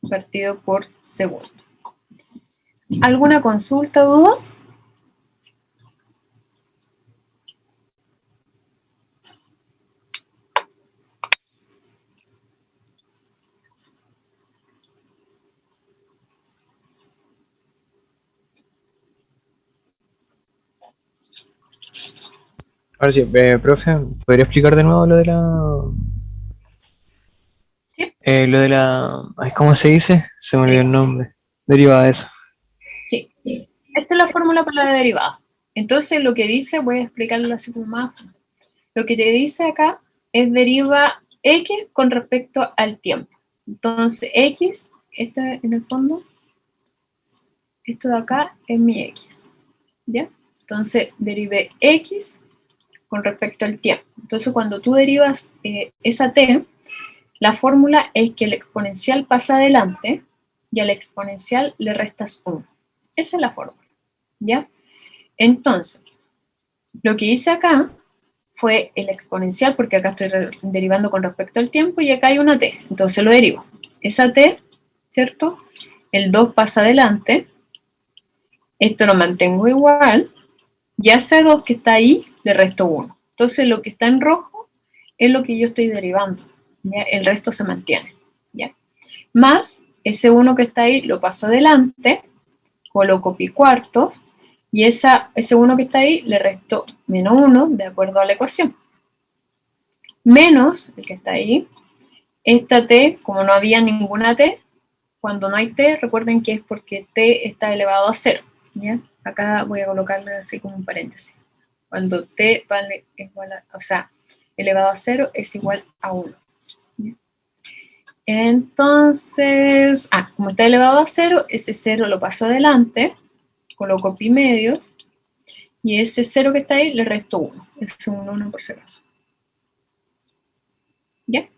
partido por segundo. ¿Alguna consulta o duda? Ahora sí, profe, ¿podría explicar de nuevo lo de la... Sí. Lo de la... ay, ¿cómo se dice? Se me olvidó el nombre. Derivada de eso. Sí. Esta es la fórmula para la derivada. Entonces lo que dice, voy a explicarlo así como más. Lo que te dice acá es deriva x con respecto al tiempo. Entonces x, esta en el fondo, esto de acá es mi x, ¿ya? Entonces derive x con respecto al tiempo. Entonces cuando tú derivas esa t, la fórmula es que el exponencial pasa adelante y al exponencial le restas 1. Esa es la fórmula, ¿ya? Entonces, lo que hice acá fue el exponencial, porque acá estoy derivando con respecto al tiempo, y acá hay una t, entonces lo derivo. Esa t, ¿cierto? El 2 pasa adelante, esto lo mantengo igual, y a ese 2 que está ahí le resto 1. Entonces lo que está en rojo es lo que yo estoy derivando, ¿ya? El resto se mantiene, ¿ya? Más ese 1 que está ahí lo paso adelante, coloco pi cuartos, y ese 1 que está ahí le resto menos 1 de acuerdo a la ecuación. Menos el que está ahí, esta t, como no había ninguna t, cuando no hay t, recuerden que es porque t está elevado a 0, ¿ya? Acá voy a colocarle así como un paréntesis. Cuando t vale igual a, o sea, elevado a 0 es igual a 1. Entonces, como está elevado a 0, ese 0 lo paso adelante, coloco pi medios, y ese 0 que está ahí le resto 1. Es un 1 por si acaso. ¿Ya?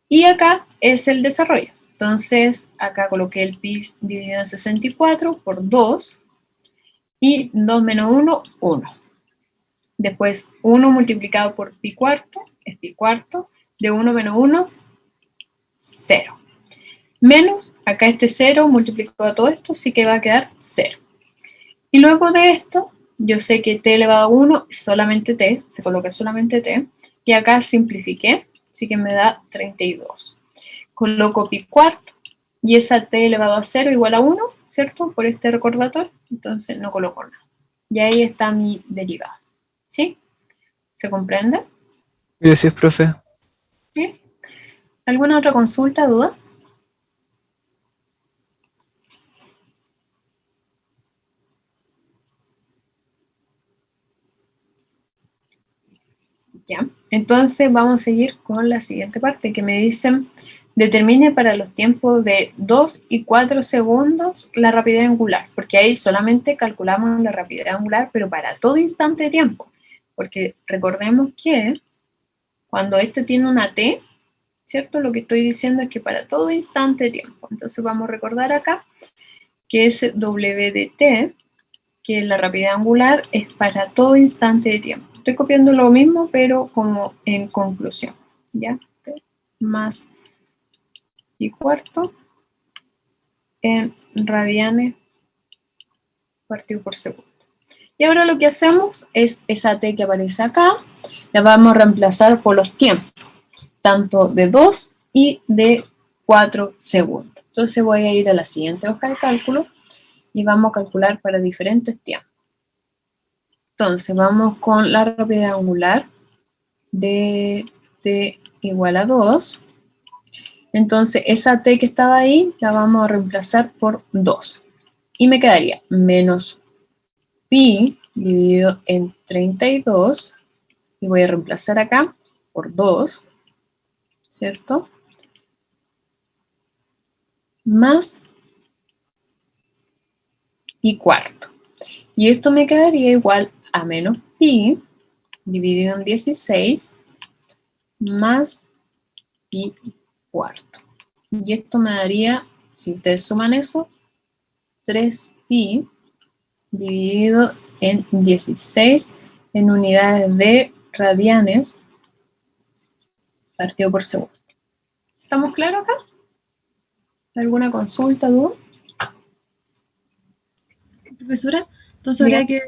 Y acá es el desarrollo. Entonces, acá coloqué el pi dividido en 64 por 2, y 2 menos 1, 1. Después, 1 multiplicado por pi cuarto, es pi cuarto, de 1 menos 1, 0. Menos, acá este 0 multiplicado a todo esto, sí que va a quedar 0. Y luego de esto, yo sé que t elevado a 1 es solamente t, se coloca solamente t, y acá simplifiqué, así que me da 32. Coloco pi cuarto, y esa t elevado a 0 igual a 1, ¿cierto? Por este recordatorio, entonces no coloco nada. Y ahí está mi derivada. ¿Sí? ¿Se comprende? Gracias, profe. ¿Sí? ¿Alguna otra consulta, duda? Ya. Entonces vamos a seguir con la siguiente parte que me dicen, determine para los tiempos de 2 y 4 segundos la rapidez angular, porque ahí solamente calculamos la rapidez angular, pero para todo instante de tiempo, porque recordemos que cuando este tiene una t, ¿cierto? Lo que estoy diciendo es que para todo instante de tiempo. Entonces vamos a recordar acá que ese w de t, que la rapidez angular, es para todo instante de tiempo. Estoy copiando lo mismo, pero como en conclusión, ¿ya? Más pi cuarto en radianes partido por segundo. Y ahora lo que hacemos es esa t que aparece acá, la vamos a reemplazar por los tiempos, tanto de 2 y de 4 segundos. Entonces voy a ir a la siguiente hoja de cálculo y vamos a calcular para diferentes tiempos. Entonces vamos con la rapidez angular de t igual a 2. Entonces esa t que estaba ahí la vamos a reemplazar por 2. Y me quedaría menos pi dividido en 32. Y voy a reemplazar acá por 2, ¿cierto? Más pi cuarto. Y esto me quedaría igual a menos pi dividido en 16 más pi cuarto. Y esto me daría, si ustedes suman eso, 3pi dividido en 16 en unidades de radianes partido por segundo. ¿Estamos claros acá? ¿Alguna consulta, duda? Profesora, entonces habría que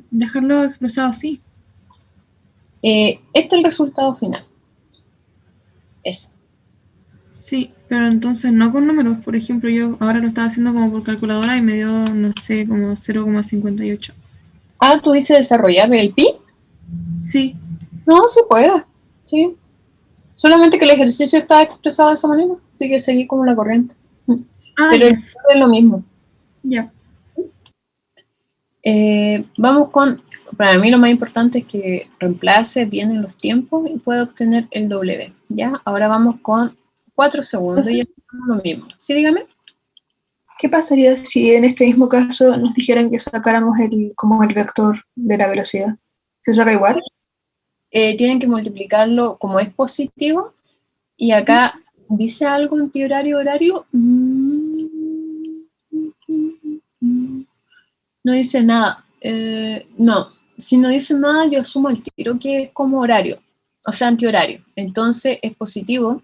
dejarlo expresado así. Este es el resultado final. Ese. Sí, pero entonces no con números. Por ejemplo, yo ahora lo estaba haciendo como por calculadora y me dio, no sé, como 0,58. ¿Tú dices desarrollar el pi? Sí. No, se puede. Sí. Solamente que el ejercicio está expresado de esa manera, así que seguí como la corriente. Pero Ya. es lo mismo. Ya. Vamos con, para mí lo más importante es que reemplace bien en los tiempos y pueda obtener el W, ¿ya? Ahora vamos con 4 segundos y es lo mismo. ¿Sí, dígame? ¿Qué pasaría si en este mismo caso nos dijeran que sacáramos como el vector de la velocidad? ¿Se saca igual? Tienen que multiplicarlo como es positivo y acá dice algo en pi horario. No dice nada. No, si no dice nada, yo asumo el tiro que es como horario, o sea, antihorario. Entonces es positivo.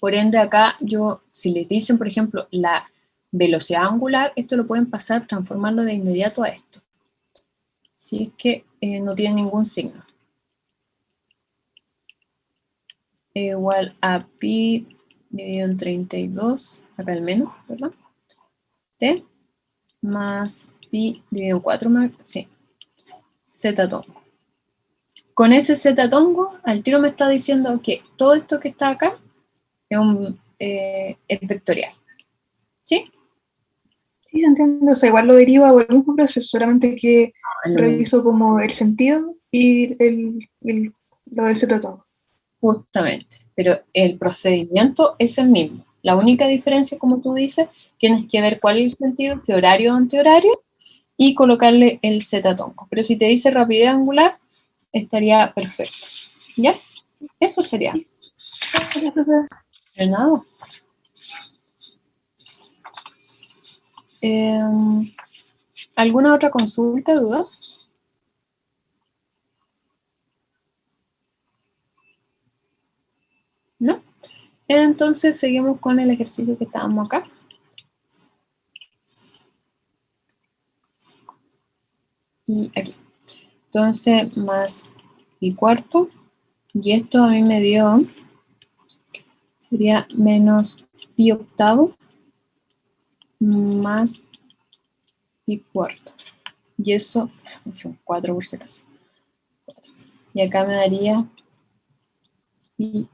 Por ende, acá yo, si les dicen, por ejemplo, la velocidad angular, esto lo pueden pasar, transformarlo de inmediato a esto. Si es que no tiene ningún signo. Igual a pi dividido en 32, acá el menos, ¿verdad? T más pi dividido en 4 más, sí, z tongo. Con ese z tongo, al tiro me está diciendo que todo esto que está acá es vectorial. ¿Sí? Sí, se entiende. O sea, igual lo deriva o el mismo proceso, solamente que Es lo mismo. reviso como el sentido y Lo del cetotongo. Justamente, pero el procedimiento es el mismo. La única diferencia, como tú dices, tienes que ver cuál es el sentido, qué horario o antihorario, y colocarle el cetatonco. Pero si te dice rapidez angular, estaría perfecto. ¿Ya? Eso sería. De nada. ¿Alguna otra consulta, duda? ¿No? Entonces seguimos con el ejercicio que estábamos acá. Y aquí. Entonces, más pi cuarto. Y esto a mí me dio, sería menos pi octavo más pi cuarto. Y eso, son 4 por si acaso. Y acá me daría pi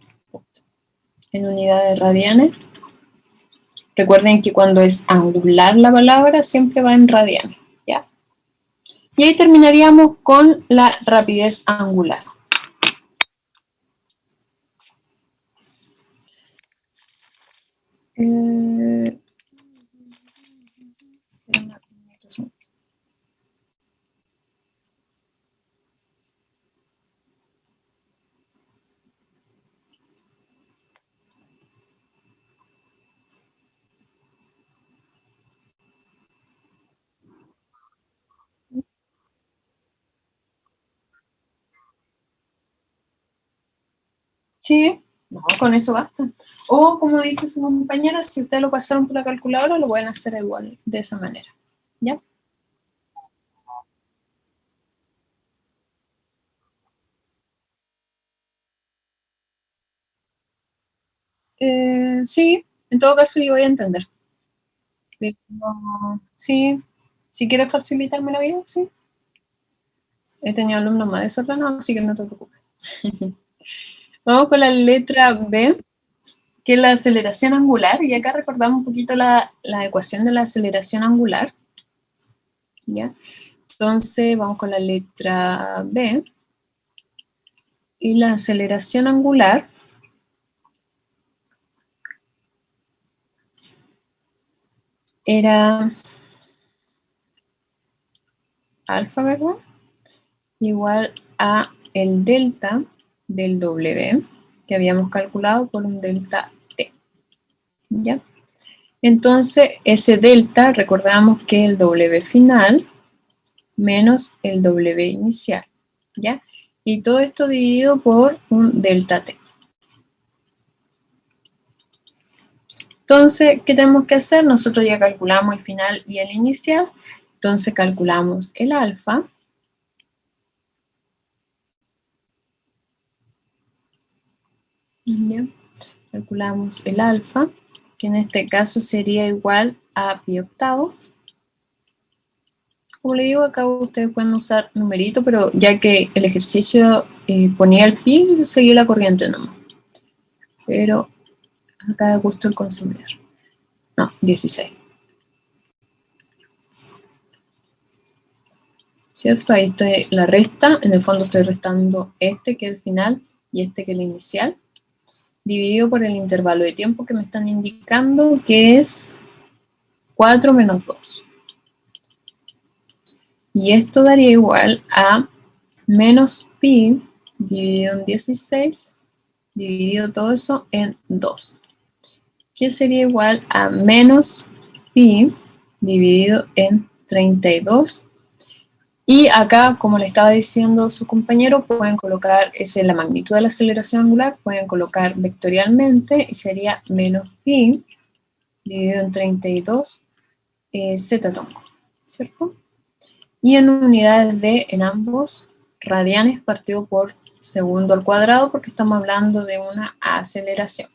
en unidades radianes. Recuerden que cuando es angular la palabra, siempre va en radianes, ¿ya? Y ahí terminaríamos con la rapidez angular. Sí, no, con eso basta. O como dice su compañera, si ustedes lo pasaron por la calculadora, lo pueden hacer igual, de esa manera. ¿Ya? Sí, en todo caso yo voy a entender. Pero, sí, si quieres facilitarme la vida, sí. He tenido alumnos más desordenados, así que no te preocupes. Vamos con la letra B, que es la aceleración angular, y acá recordamos un poquito la ecuación de la aceleración angular. ¿Ya? Entonces vamos con la letra B, y la aceleración angular era alfa, ¿verdad? Igual a el delta del W, que habíamos calculado por un delta T. ¿Ya? Entonces, ese delta, recordamos que es el W final menos el W inicial, ¿ya? Y todo esto dividido por un delta T. Entonces, ¿qué tenemos que hacer? Nosotros ya calculamos el final y el inicial, entonces calculamos el alfa. Bien. Calculamos el alfa, que en este caso sería igual a pi octavo. Como le digo, acá ustedes pueden usar numerito, pero ya que el ejercicio ponía el pi, seguí la corriente nomás. Pero acá de gusto el consumidor. No, 16. ¿Cierto? Ahí está la resta. En el fondo estoy restando este, que es el final, y este, que es el inicial, dividido por el intervalo de tiempo que me están indicando, que es 4 menos 2. Y esto daría igual a menos pi dividido en 16, dividido todo eso en 2. Que sería igual a menos pi dividido en 32. Y acá, como le estaba diciendo su compañero, pueden colocar, esa es la magnitud de la aceleración angular, pueden colocar vectorialmente y sería menos pi dividido en 32 zeta-tonco, ¿cierto? Y en unidades de, en ambos, radianes partido por segundo al cuadrado, porque estamos hablando de una aceleración.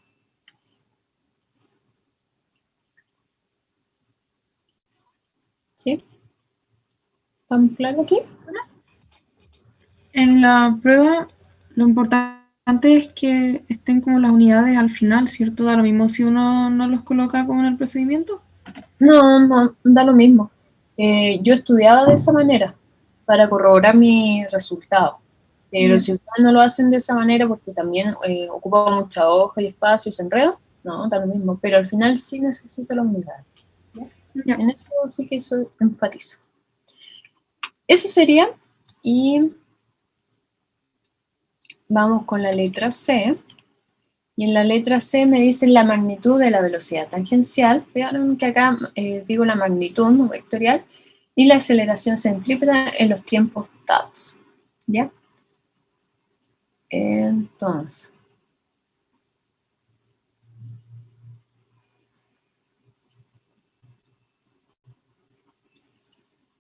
¿Sí? ¿Estamos claros aquí? En la prueba, lo importante es que estén como las unidades al final, ¿cierto? Da lo mismo si uno no los coloca como en el procedimiento. No, no, da lo mismo. Yo estudiaba de esa manera para corroborar mi resultado. Pero si ustedes no lo hacen de esa manera, porque también ocupa mucha hoja y espacio y se enreda, no, da lo mismo. Pero al final sí necesito la humedad. Ya. En eso sí que eso enfatizo. Eso sería, y vamos con la letra C. Y en la letra C me dicen la magnitud de la velocidad tangencial. Vean que acá digo la magnitud no vectorial y la aceleración centrípeta en los tiempos dados. ¿Ya? Entonces,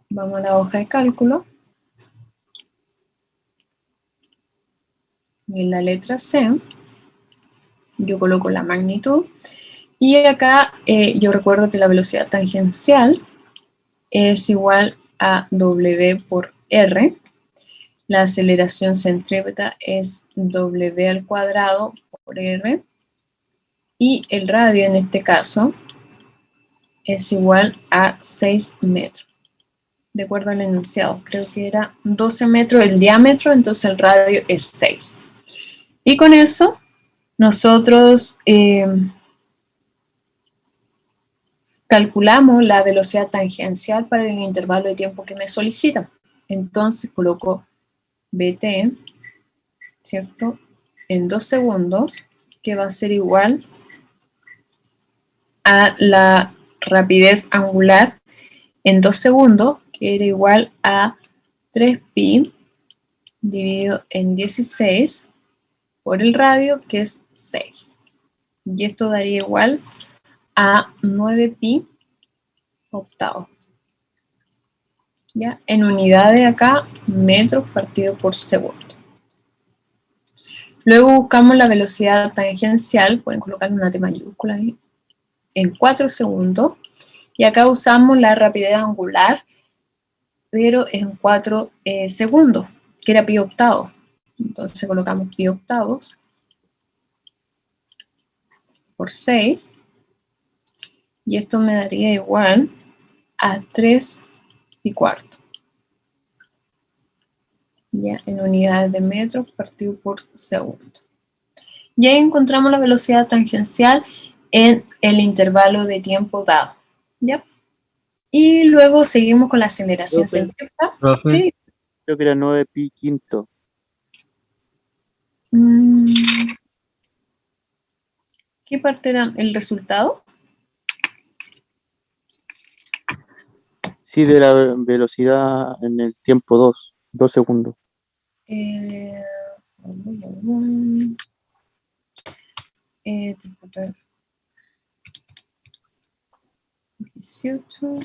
vamos a la hoja de cálculo. Y en la letra C, yo coloco la magnitud. Y acá yo recuerdo que la velocidad tangencial es igual a W por R. La aceleración centrípeta es W al cuadrado por R. Y el radio en este caso es igual a 6 metros. De acuerdo al enunciado, creo que era 12 metros el diámetro, entonces el radio es 6. Y con eso nosotros calculamos la velocidad tangencial para el intervalo de tiempo que me solicitan. Entonces coloco BT, ¿cierto? En 2 segundos, que va a ser igual a la rapidez angular en 2 segundos, que era igual a 3pi dividido en 16 por el radio, que es 6. Y esto daría igual a 9pi octavos. ¿Ya? En unidades acá, metros partido por segundo. Luego buscamos la velocidad tangencial, pueden colocar una T mayúscula ahí, en 4 segundos. Y acá usamos la rapidez angular, pero en 4 segundos, que era pi octavos. Entonces colocamos pi octavos por 6. Y esto me daría igual a 3 y cuarto. Ya, en unidades de metros partido por segundo. Y ahí encontramos la velocidad tangencial en el intervalo de tiempo dado. ¿Ya? Y luego seguimos con la aceleración Profe. centrípeta. Profe. Sí. Creo que era 9 pi quinto. ¿Qué parte era el resultado? Sí, de la velocidad en el tiempo 2 segundos. 18.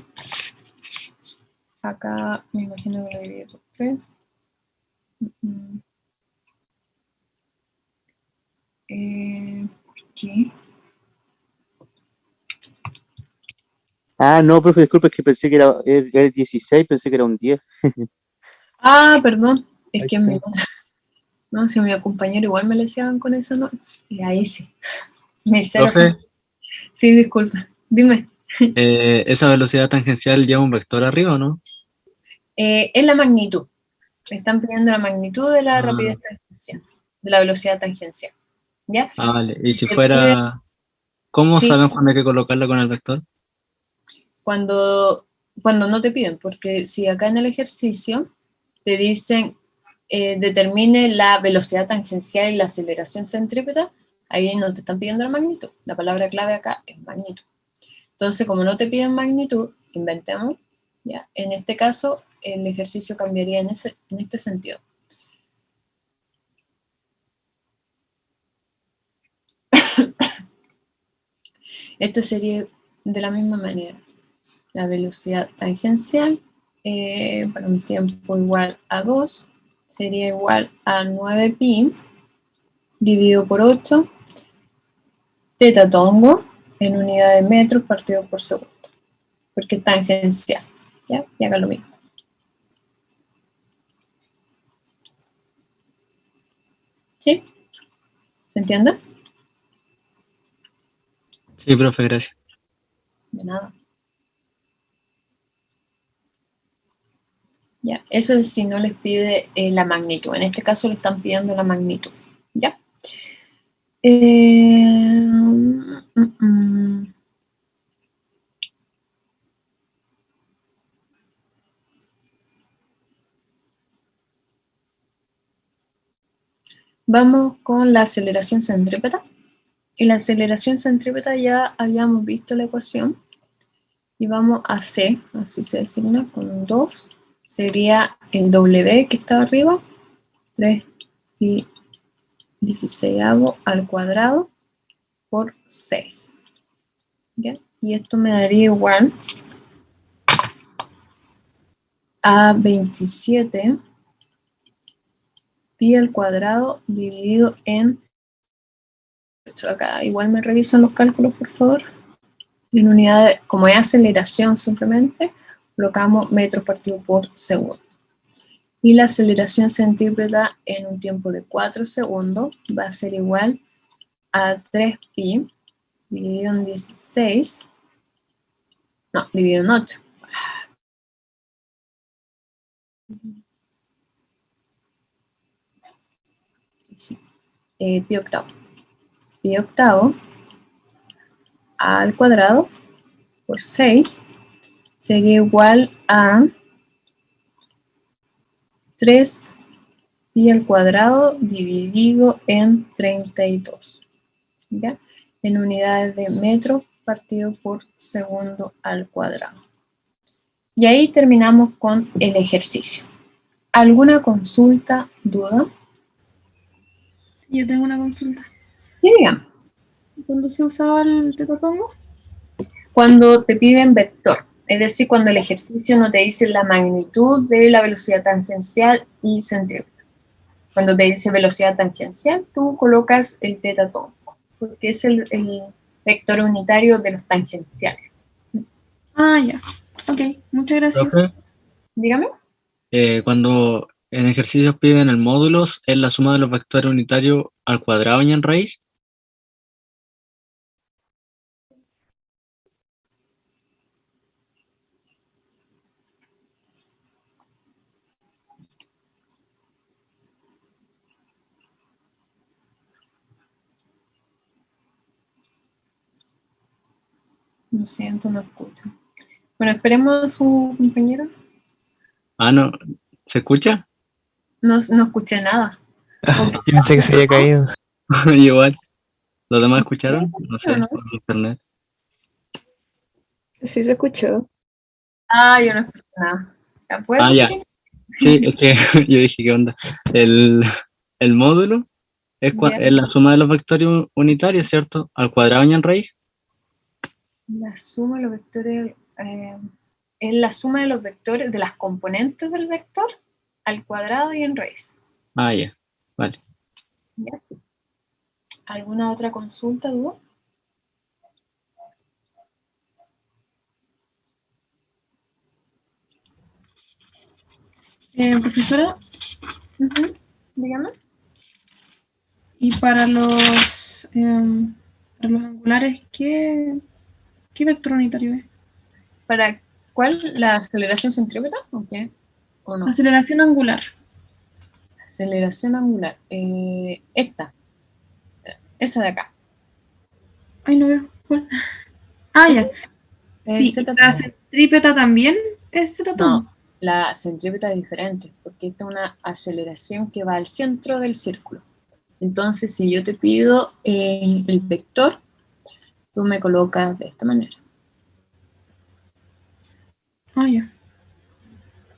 Acá me imagino que lo dividí por 3. ¿Por qué? Ah, no, profe, disculpe, es que pensé que era el 16, pensé que era un 10. Ah, perdón. Es Ahí que está. no, si a mi compañero igual me le decían con eso, ¿no? Y ahí sí. Mis ceros Profe, son... Sí, disculpa. Dime. ¿esa velocidad tangencial lleva un vector arriba o no? Es la magnitud. Me están pidiendo la magnitud de la Ah. rapidez tangencial, de la velocidad tangencial. ¿Ya? Ah, vale. Y si Se puede- fuera, ¿cómo Sí, saben cuándo hay que colocarla con el vector? cuando no te piden, porque si acá en el ejercicio te dicen determine la velocidad tangencial y la aceleración centrípeta, ahí no te están pidiendo la magnitud. La palabra clave acá es magnitud. Entonces, como no te piden magnitud, inventemos, ¿ya? En este caso, el ejercicio cambiaría en este sentido. Este sería de la misma manera. La velocidad tangencial para un tiempo igual a 2 sería igual a 9pi dividido por 8 teta tongo en unidad de metros partido por segundo, porque es tangencial. ¿Ya? Y haga lo mismo. ¿Sí? ¿Se entiende? Sí, profe, gracias. De nada. ¿Ya? Eso es si no les pide la magnitud. En este caso le están pidiendo la magnitud. ¿Ya? Vamos con la aceleración centrípeta. Y la aceleración centrípeta ya habíamos visto la ecuación. Y vamos a C, así se designa, con 2. Sería el W que está arriba, 3 pi 16 al cuadrado por 6. ¿Ya? Y esto me daría igual a 27 pi al cuadrado dividido en... Acá igual me revisan los cálculos, por favor. En unidades, como es aceleración simplemente, colocamos metros partido por segundo. Y la aceleración centrípeta en un tiempo de 4 segundos va a ser igual a 3 pi dividido en 16, no, dividido en 8. Sí. Pi octavo. Pi octavo al cuadrado por 6 sería igual a 3 pi al cuadrado dividido en 32. ¿Ya? En unidades de metro partido por segundo al cuadrado. Y ahí terminamos con el ejercicio. ¿Alguna consulta, duda? Yo tengo una consulta. Sí, dígame. ¿Cuándo se usaba el tetatongo? Cuando te piden vector, es decir, cuando el ejercicio no te dice la magnitud de la velocidad tangencial y centrípeta. Cuando te dice velocidad tangencial, tú colocas el tetatongo, porque es el vector unitario de los tangenciales. Ah, ya. Ok, muchas gracias. Profe, Dígame. cuando en ejercicios piden el módulos, ¿es la suma de los vectores unitarios al cuadrado y en raíz? Lo siento, no escucho. Bueno, esperemos a su compañero. Ah, no. ¿Se escucha? No escuché nada. Yo pensé que se había caído. Igual. ¿Los demás escucharon? No sé, No. por internet. Sí se escuchó. Ah, yo no escuché nada. ¿Ya puedes Ah, ya. repetir? Sí, es que yo dije, ¿qué onda? El módulo Ya. es la suma de los vectores unitarios, ¿cierto? Al cuadrado y en raíz. La suma de los vectores es la suma de los vectores, de las componentes del vector al cuadrado y en raíz. Ah, ya. Vale. ¿Ya? ¿Alguna otra consulta, duda? Profesora, Dígame. y para los angulares, ¿qué vector unitario es? ¿Para cuál? ¿La aceleración centrípeta? ¿O qué? ¿O no? Aceleración angular. Aceleración angular. Esta. Esa de acá. Ay, no veo. ¿Cuál? Ah, ya. Sí, Z la centrípeta también es tetatongo. No, la centrípeta es diferente, porque esta es una aceleración que va al centro del círculo. Entonces, si yo te pido el vector, tú me colocas de esta manera. Ah, ya.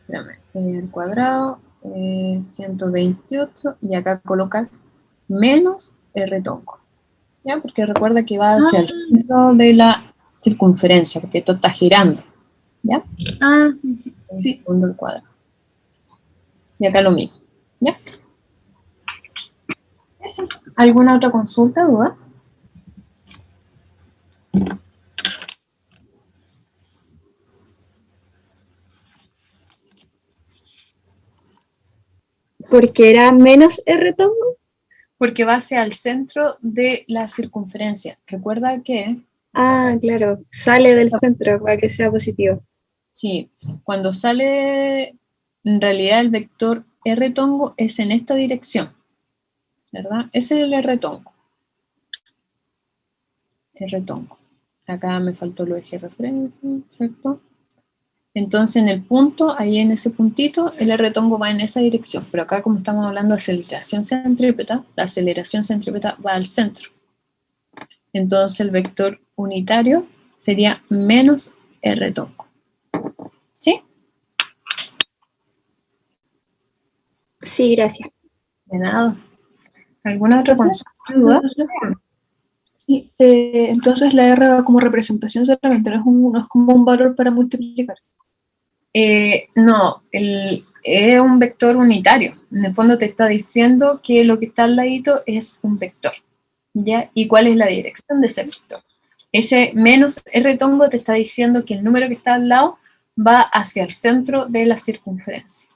Espérame, el cuadrado, 128, y acá colocas menos R tongo. ¿Ya? Porque recuerda que va hacia el centro de la circunferencia, porque esto está girando. ¿Ya? Ah, sí, sí. Un segundo el cuadrado. Y acá lo mismo. ¿Ya? Eso. ¿Alguna otra consulta, duda? Porque era menos R tongo. Porque va hacia el centro de la circunferencia. Recuerda que... Ah, claro, sale del centro para que sea positivo. Sí, cuando sale en realidad el vector R tongo es en esta dirección, ¿verdad? Ese es el R tongo. R tongo. Acá me faltó lo eje de referencia, ¿cierto? Entonces en el punto, ahí en ese puntito, el R tongo va en esa dirección. Pero acá como estamos hablando de aceleración centrípeta, la aceleración centrípeta va al centro. Entonces el vector unitario sería menos R tongo. ¿Sí? Sí, gracias. De nada. ¿Alguna otra consulta, duda? Entonces la R va como representación solamente, no es como un valor para multiplicar. No, es un vector unitario. En el fondo te está diciendo que lo que está al ladito es un vector, ¿ya? ¿Y cuál es la dirección de ese vector? Ese menos R tongo te está diciendo que el número que está al lado va hacia el centro de la circunferencia.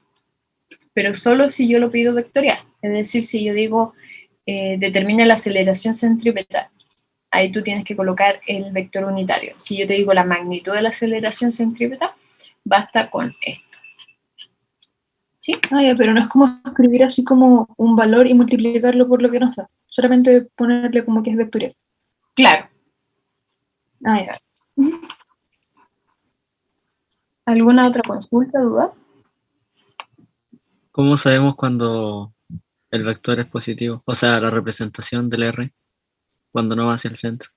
Pero solo si yo lo pido vectorial. Es decir, si yo digo, determina la aceleración centrípetal, ahí tú tienes que colocar el vector unitario. Si yo te digo la magnitud de la aceleración centrípetal, basta con esto. ¿Sí? Ah, ya, pero no es como escribir así como un valor y multiplicarlo por lo que nos da. Solamente ponerle como que es vectorial. Claro. Ah, ya. ¿Alguna otra consulta, duda? ¿Cómo sabemos cuando el vector es positivo? O sea, la representación del R, cuando no va hacia el centro.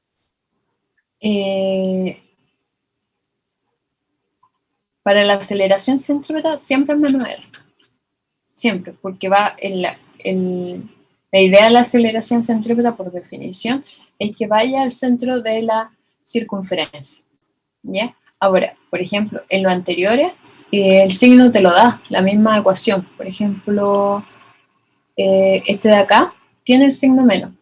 Para la aceleración centrípeta siempre es menos R. Siempre, porque va la idea de la aceleración centrípeta, por definición, es que vaya al centro de la circunferencia. ¿Ya? Ahora, por ejemplo, en lo anteriores, el signo te lo da, la misma ecuación. Por ejemplo, este de acá tiene el signo menos.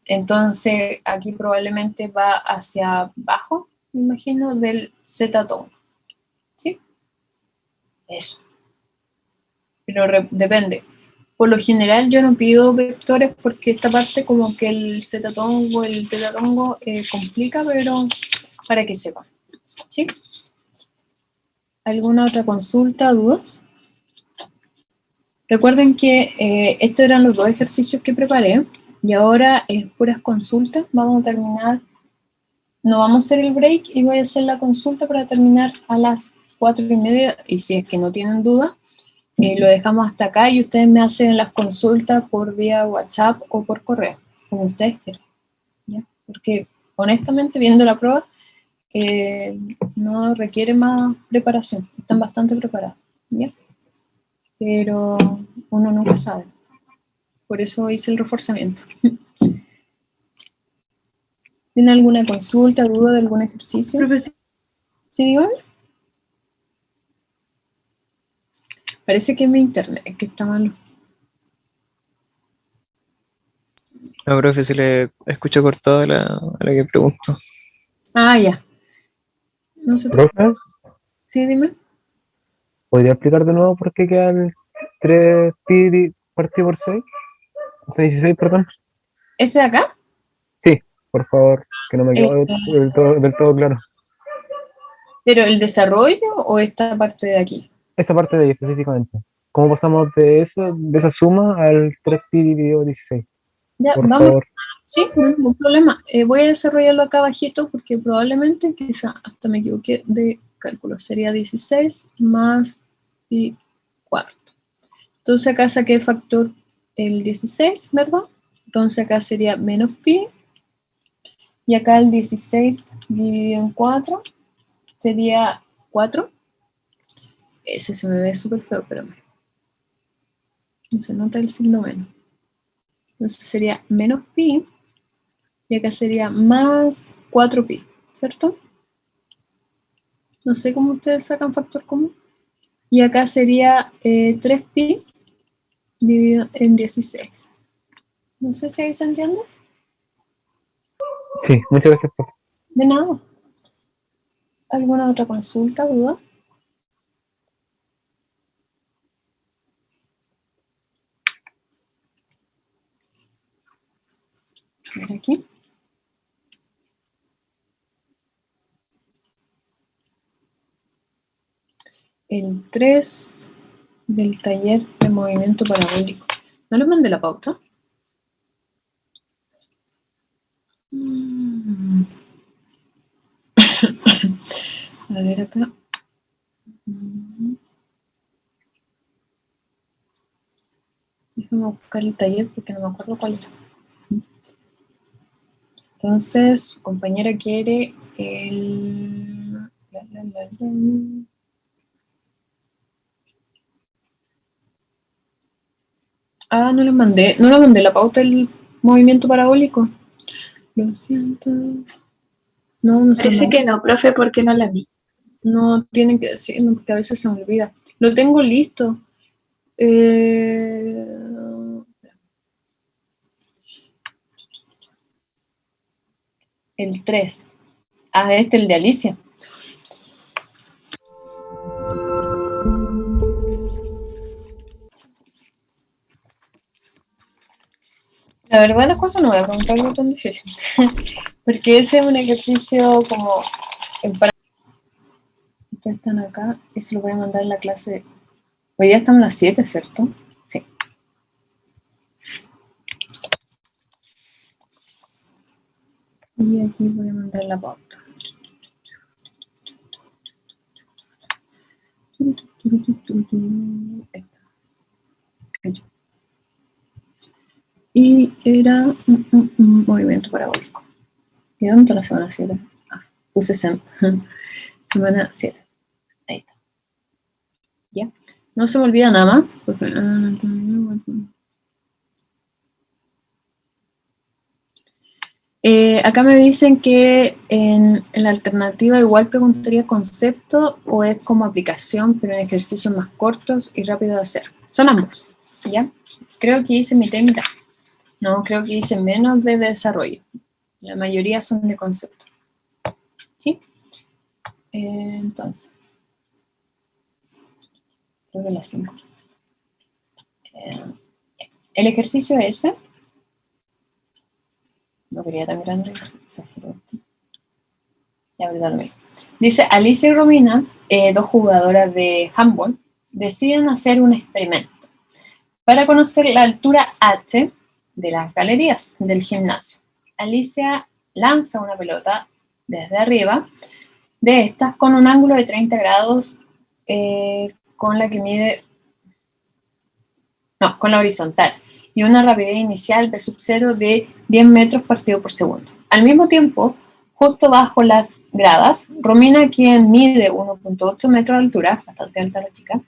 Entonces, aquí probablemente va hacia abajo, me imagino, del Z tongo. ¿Sí? Eso. Pero depende. Por lo general yo no pido vectores porque esta parte como que el z-tongo, el teta-tongo complica, pero para que sepan. ¿Sí? ¿Alguna otra consulta, duda? Recuerden que estos eran los dos ejercicios que preparé y ahora es puras consultas. Vamos a terminar, no vamos a hacer el break y voy a hacer la consulta para terminar a las 4:30 y si es que no tienen duda, lo dejamos hasta acá y ustedes me hacen las consultas por vía WhatsApp o por correo, como ustedes quieran, ¿ya? Porque honestamente viendo la prueba no requiere más preparación, están bastante preparados, ¿ya? Pero uno nunca sabe, por eso hice el reforzamiento. ¿Tienen alguna consulta, duda de algún ejercicio? Profesor, ¿Sí, dígame? Parece que es mi internet que está malo. No, profe, se le escucha cortado a la que pregunto. Ah, ya. No se Profe, Sí, dime. ¿podría explicar de nuevo por qué queda el 3pi partido por 6? O sea, 16, perdón. ¿Ese de acá? Sí, por favor, que no me Eh, quedó del todo claro. ¿Pero el desarrollo o esta parte de aquí? Esa parte de ahí específicamente. ¿Cómo pasamos de eso, de esa suma al 3pi dividido 16? Ya, Por vamos. favor. Sí, no hay ningún problema. Voy a desarrollarlo acá abajito porque probablemente, quizá hasta me equivoqué de cálculo. Sería 16 más pi cuarto. Entonces acá saqué factor el 16, ¿verdad? Entonces acá sería menos pi. Y acá el 16 dividido en 4 sería 4. Ese se me ve súper feo, espérame. No se nota el signo menos. Entonces sería menos pi. Y acá sería más 4pi, ¿cierto? No sé cómo ustedes sacan factor común. Y acá sería 3pi dividido en 16. No sé si ahí se entiende. Sí, muchas gracias, profe. De nada. ¿Alguna otra consulta, duda? A ver aquí. El 3 del taller de movimiento parabólico. ¿No le mandé la pauta? A ver acá. Déjame buscar el taller porque no me acuerdo cuál era. Entonces, su compañera quiere el... Ah, no le mandé la pauta del movimiento parabólico. Lo siento. No sé. Parece que no, profe, porque no la vi. No, tienen que decirme porque a veces se me olvida. Lo tengo listo. El 3. Ah, el de Alicia. La verdad las cosas no voy a preguntar algo tan difícil. Porque ese es un ejercicio como... Ustedes están acá y se lo voy a mandar en la clase. Hoy día estamos a las 7, ¿cierto? Sí. Y aquí voy a mandar la pauta. Esta. Y era un movimiento parabólico. ¿Y dónde está la semana 7? Ah, puse semana 7. Ahí está. ¿Ya? No se me olvida nada más. Porque, acá me dicen que en la alternativa igual preguntaría concepto o es como aplicación, pero en ejercicios más cortos y rápido de hacer. Son ambos, ¿ya? Creo que hice mitad y mitad. No, creo que hice menos de desarrollo. La mayoría son de concepto. ¿Sí? Entonces, creo que las 5. El ejercicio ese. No quería tan grande, exagero esto. Ya, verdad, no. Dice, Alicia y Romina, dos jugadoras de handball, deciden hacer un experimento para conocer la altura H de las galerías del gimnasio. Alicia lanza una pelota desde arriba de estas con un ángulo de 30 grados con la que mide... No, con la horizontal y una rapidez inicial V sub 0 de 10 metros partido por segundo. Al mismo tiempo, justo bajo las gradas, Romina, quien mide 1.8 metros de altura, bastante alta la chica,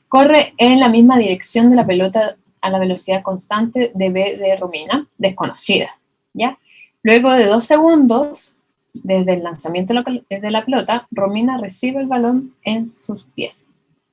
corre en la misma dirección de la pelota a la velocidad constante de V de Romina, desconocida, ¿ya? Luego de 2 segundos, desde el lanzamiento de la pelota, Romina recibe el balón en sus pies.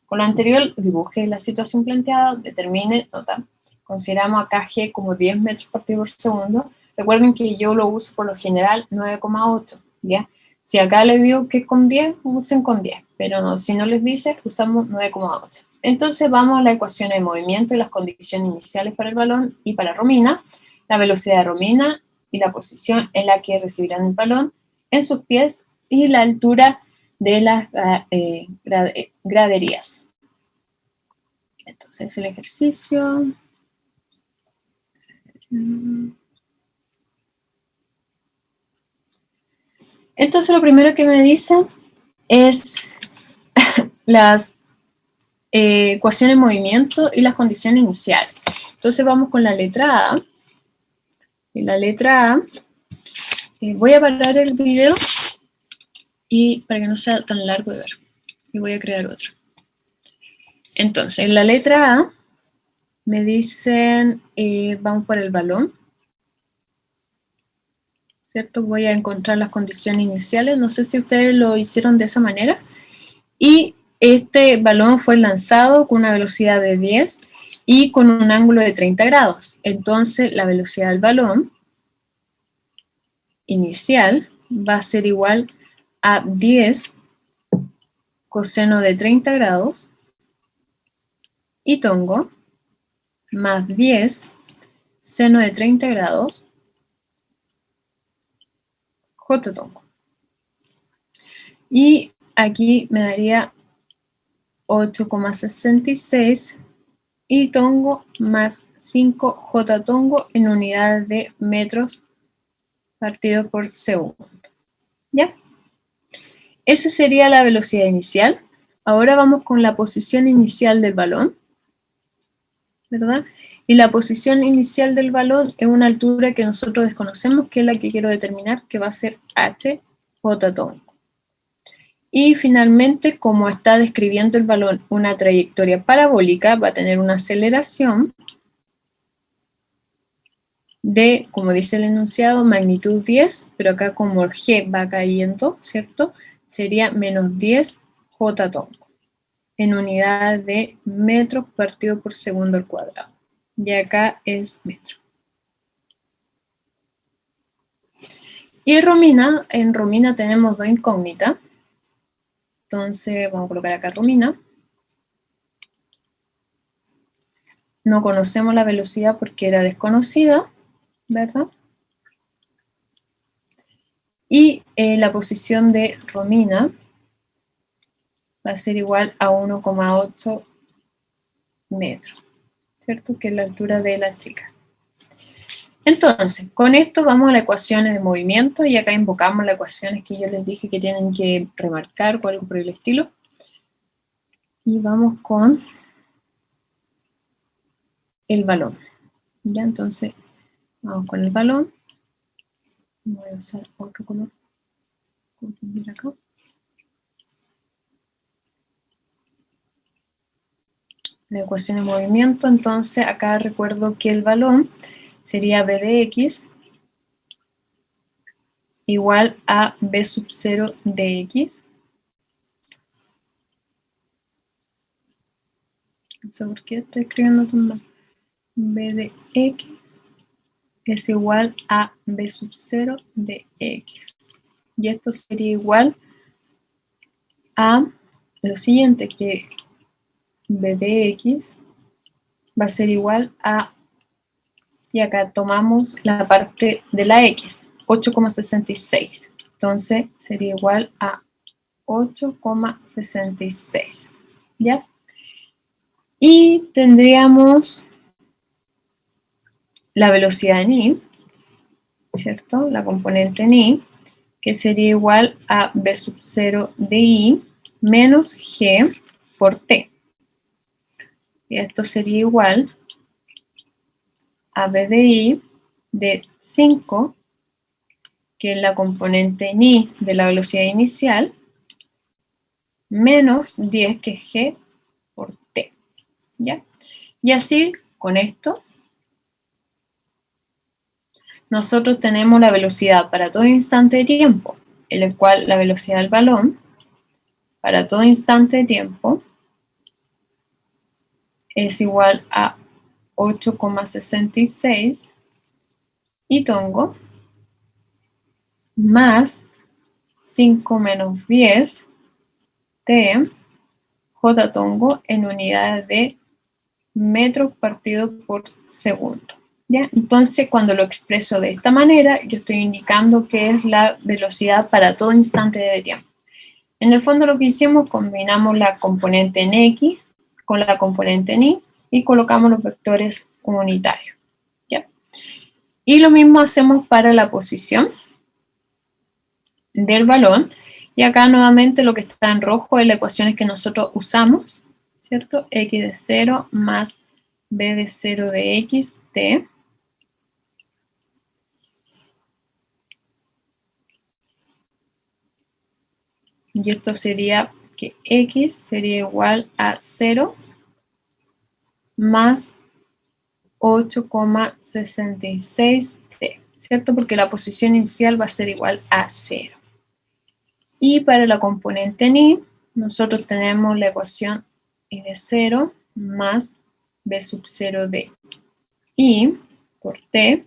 Con lo anterior, dibuje la situación planteada, determine, nota, consideramos acá G como 10 metros partido por segundo. Recuerden que yo lo uso por lo general 9,8, ¿ya? Si acá les digo que es con 10, usen con 10, pero no, si no les dice, usamos 9,8. Entonces vamos a la ecuación de movimiento y las condiciones iniciales para el balón y para Romina, la velocidad de Romina y la posición en la que recibirán el balón en sus pies y la altura de las graderías. Entonces el ejercicio... Entonces lo primero que me dice es las ecuaciones de movimiento y las condiciones iniciales. Entonces vamos con la letra A. En la letra A voy a parar el video y para que no sea tan largo de ver. Y voy a crear otro. Entonces, en la letra A me dicen, vamos por el balón, ¿cierto? Voy a encontrar las condiciones iniciales, no sé si ustedes lo hicieron de esa manera. Y este balón fue lanzado con una velocidad de 10 y con un ángulo de 30 grados. Entonces, la velocidad del balón inicial va a ser igual a 10 coseno de 30 grados y tongo más 10 seno de 30 grados j tongo. Y aquí me daría 8,66 y tongo más 5 J tongo en unidades de metros partido por segundo. ¿Ya? Esa sería la velocidad inicial. Ahora vamos con la posición inicial del balón, ¿verdad? Y la posición inicial del balón es una altura que nosotros desconocemos, que es la que quiero determinar, que va a ser h J tongo. Y finalmente, como está describiendo el balón una trayectoria parabólica, va a tener una aceleración de, como dice el enunciado, magnitud 10, pero acá como el g va cayendo, ¿cierto? Sería menos 10 J tongo en unidad de metros partido por segundo al cuadrado. Y acá es metro. Y en Romina tenemos dos incógnitas. Entonces vamos a colocar acá Romina. No conocemos la velocidad porque era desconocida, ¿verdad? Y la posición de Romina va a ser igual a 1,8 metros, ¿cierto? Que es la altura de la chica. Entonces, con esto vamos a las ecuaciones de movimiento y acá invocamos las ecuaciones que yo les dije que tienen que remarcar o algo por el estilo. Y vamos con el balón. ¿Ya? Entonces, vamos con el balón. Voy a usar otro color. Mira acá. La ecuación de movimiento, entonces acá recuerdo que el balón sería b de x igual a b sub 0 de x. No sé por qué estoy escribiendo tan mal. B de x es igual a b sub 0 de x. Y esto sería igual a lo siguiente, que b de x va a ser igual a, y acá tomamos la parte de la x, 8,66. Entonces sería igual a 8,66. ¿Ya? Y tendríamos la velocidad en i, ¿cierto? La componente en i, que sería igual a b sub 0 de i menos g por t. Y esto sería igual a b de i de 5, que es la componente en i de la velocidad inicial, menos 10, que es g por t. ¿Ya? Y así, con esto, nosotros tenemos la velocidad para todo instante de tiempo, en el cual la velocidad del balón para todo instante de tiempo es igual a 8,66 y tongo más 5 menos 10 t J tongo en unidades de metros partido por segundo. ¿Ya? Entonces, cuando lo expreso de esta manera, yo estoy indicando que es la velocidad para todo instante de tiempo. En el fondo lo que hicimos, combinamos la componente en x con la componente en y colocamos los vectores unitarios. ¿Ya? Y lo mismo hacemos para la posición del balón. Y acá nuevamente lo que está en rojo es la ecuación que nosotros usamos, ¿cierto? X de 0 más b de 0 de x t. Y esto sería que x sería igual a 0 más 8,66t, ¿cierto? Porque la posición inicial va a ser igual a 0. Y para la componente en y, nosotros tenemos la ecuación y de 0 más b sub 0 de i por t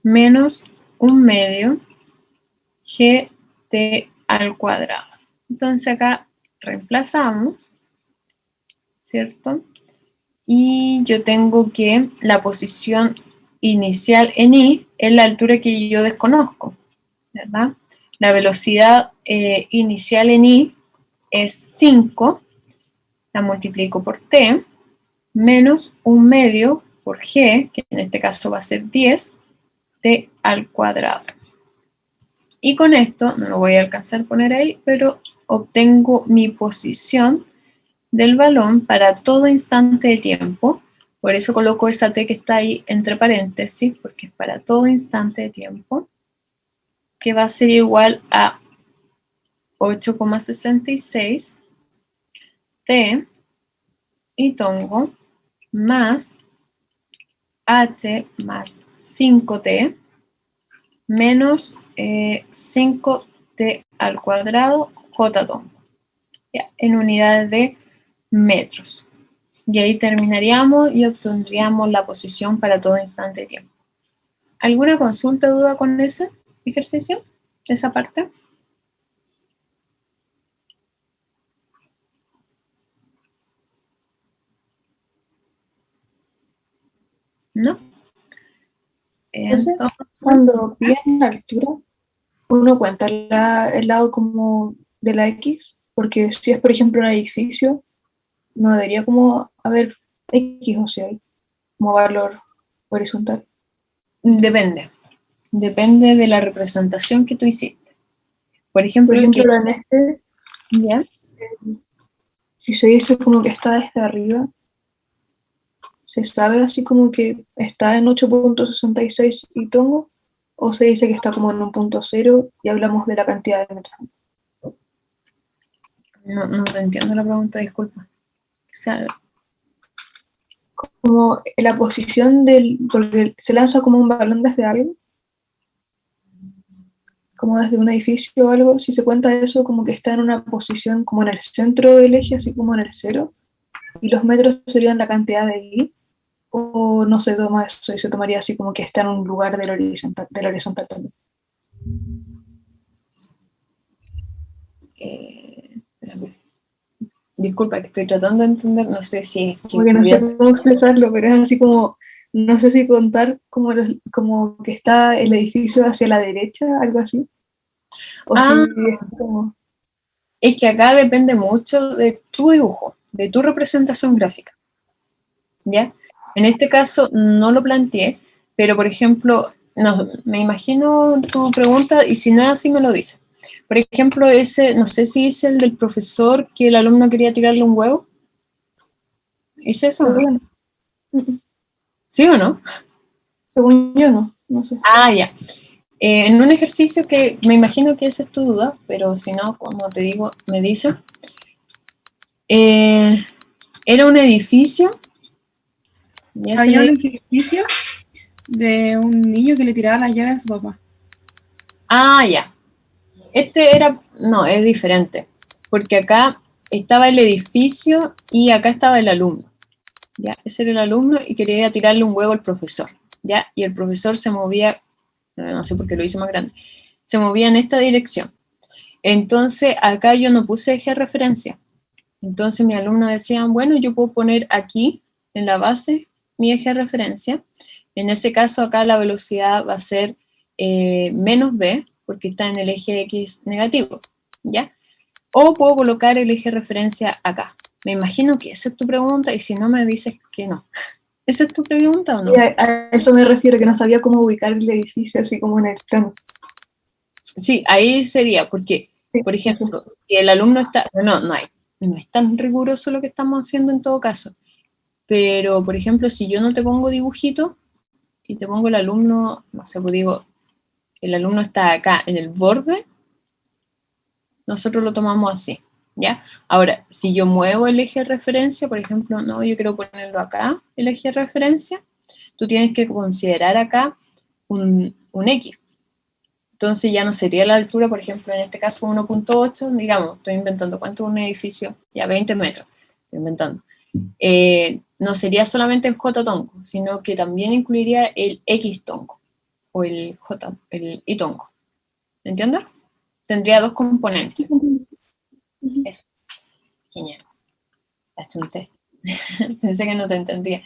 menos 1/2 gt al cuadrado. Entonces acá reemplazamos, ¿cierto? Y yo tengo que la posición inicial en i es la altura que yo desconozco, ¿verdad? La velocidad inicial en I es 5, la multiplico por T, menos 1/2 por G, que en este caso va a ser 10, T al cuadrado. Y con esto, no lo voy a alcanzar a poner ahí, pero obtengo mi posición del balón para todo instante de tiempo. Por eso coloco esa T que está ahí entre paréntesis, porque es para todo instante de tiempo, que va a ser igual a 8,66 T y tongo más H más 5T menos 5T al cuadrado J tongo, ya, en unidades de metros. Y ahí terminaríamos y obtendríamos la posición para todo instante de tiempo. ¿Alguna consulta o duda con ese ejercicio? ¿Esa parte? ¿No? Entonces, Cuando piden la altura, uno cuenta el lado como de la X, porque si es, por ejemplo, un edificio, no debería como haber X, o sea, como valor horizontal. depende. Depende de la representación que tú hiciste. Por ejemplo, en este, ¿ya? Si se dice como que está desde arriba, ¿se sabe así como que está en 8,66 y tongo? ¿O se dice que está como en 1,0 y hablamos de la cantidad de metros? No te entiendo la pregunta, disculpa. O sea, como la posición porque se lanza como un balón desde algo, como desde un edificio o algo, si se cuenta eso como que está en una posición como en el centro del eje, así como en el 0, y los metros serían la cantidad de I, o no se toma eso y se tomaría así como que está en un lugar del horizontal también. Espérame. Disculpa, que estoy tratando de entender, no sé si es que... Como que no sé cómo expresarlo, pero es así como, no sé si contar como que está el edificio hacia la derecha, algo así. O si es como... Es que acá depende mucho de tu dibujo, de tu representación gráfica. ¿Ya? En este caso no lo planteé, pero por ejemplo, no, me imagino tu pregunta y si no es así me lo dice. Por ejemplo, ese, no sé si es el del profesor que el alumno quería tirarle un huevo. ¿Es eso? ¿No? ¿Sí o no? Según yo no sé. Ah, ya. En un ejercicio que me imagino que esa es tu duda, pero si no, como te digo, me dice. Era un edificio. Había un ejercicio de un niño que le tiraba las llaves a su papá. Ah, ya. Este era, no, es diferente, porque acá estaba el edificio y acá estaba el alumno, ¿ya? Ese era el alumno y quería tirarle un huevo al profesor, ¿ya? Y el profesor se movía, no sé por qué lo hice más grande, se movía en esta dirección. Entonces, acá yo no puse eje de referencia. Entonces, mi alumno decía, bueno, yo puedo poner aquí, en la base, mi eje de referencia. En ese caso, acá la velocidad va a ser menos b, porque está en el eje X negativo, ¿ya? O puedo colocar el eje de referencia acá. Me imagino que esa es tu pregunta, y si no me dices que no. ¿Esa es tu pregunta o no? Sí, a eso me refiero, que no sabía cómo ubicar el edificio así como en el plano. Sí, ahí sería, porque, por ejemplo, si el alumno está... No es tan riguroso lo que estamos haciendo en todo caso. Pero, por ejemplo, si yo no te pongo dibujito y te pongo el alumno, no sé, pues digo, el alumno está acá en el borde, nosotros lo tomamos así, ¿ya? Ahora, si yo muevo el eje de referencia, por ejemplo, no, yo quiero ponerlo acá, el eje de referencia, tú tienes que considerar acá un X. Entonces ya no sería la altura, por ejemplo, en este caso 1,8, digamos, estoy inventando, ¿cuánto es un edificio? Ya 20 metros, estoy inventando. No sería solamente el J tongo, sino que también incluiría el X tongo, o el J, el Y tongo. ¿Me entiendes? Tendría dos componentes. Eso. Genial. La chunté. Pensé que no te entendía.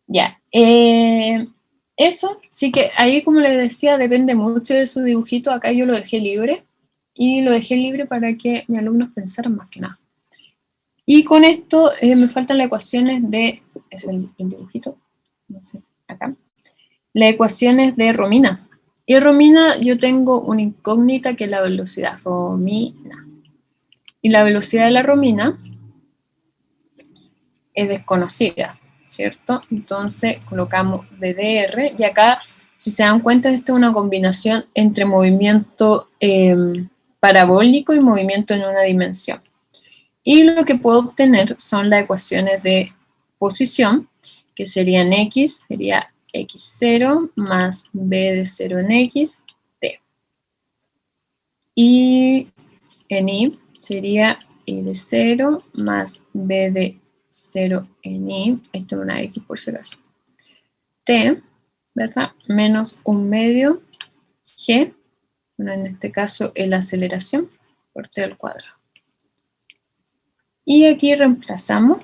Ya. Eso, sí que ahí, como les decía, depende mucho de su dibujito. Acá yo lo dejé libre, y lo dejé libre para que mis alumnos pensaran más que nada. Y con esto me faltan las ecuaciones de, es el dibujito, no sé, acá, las ecuaciones de Romina. Y Romina yo tengo una incógnita que es la velocidad, Romina. Y la velocidad de la Romina es desconocida, ¿cierto? Entonces colocamos DDR y acá, si se dan cuenta, esta es una combinación entre movimiento parabólico y movimiento en una dimensión. Y lo que puedo obtener son las ecuaciones de posición, que serían X, sería X0 más B de 0 en X, T. Y en Y sería Y de 0 más B de 0 en Y, esto es una X por si acaso, T, ¿verdad? Menos un medio G, bueno, en este caso es la aceleración, por T al cuadrado. Y aquí reemplazamos,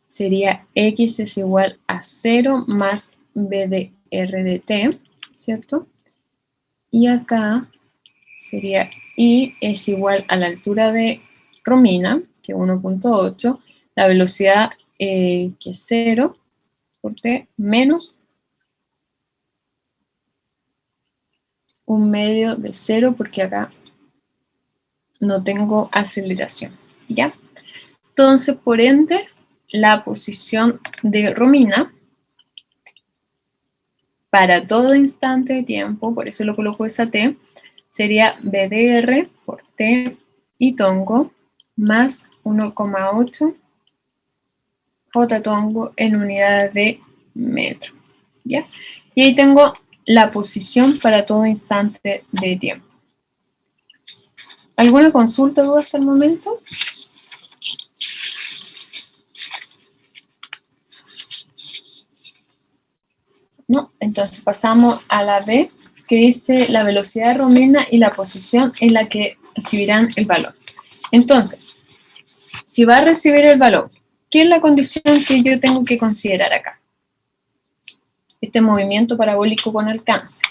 sería X es igual a 0 más B de R de T, ¿cierto? Y acá sería Y es igual a la altura de Romina, que es 1.8, la velocidad que es 0 por T, menos un medio de 0, porque acá no tengo aceleración, ¿ya? Entonces, por ende, la posición de Romina para todo instante de tiempo, por eso lo coloco esa T, sería BDR por T y tongo más 1,8 J tongo en unidades de metro, ¿ya? Y ahí tengo la posición para todo instante de tiempo. ¿Alguna consulta o duda hasta el momento? No, entonces pasamos a la B, que dice la velocidad de Romina y la posición en la que recibirán el balón. Entonces, si va a recibir el balón, ¿qué es la condición que yo tengo que considerar acá? Este movimiento parabólico con alcance.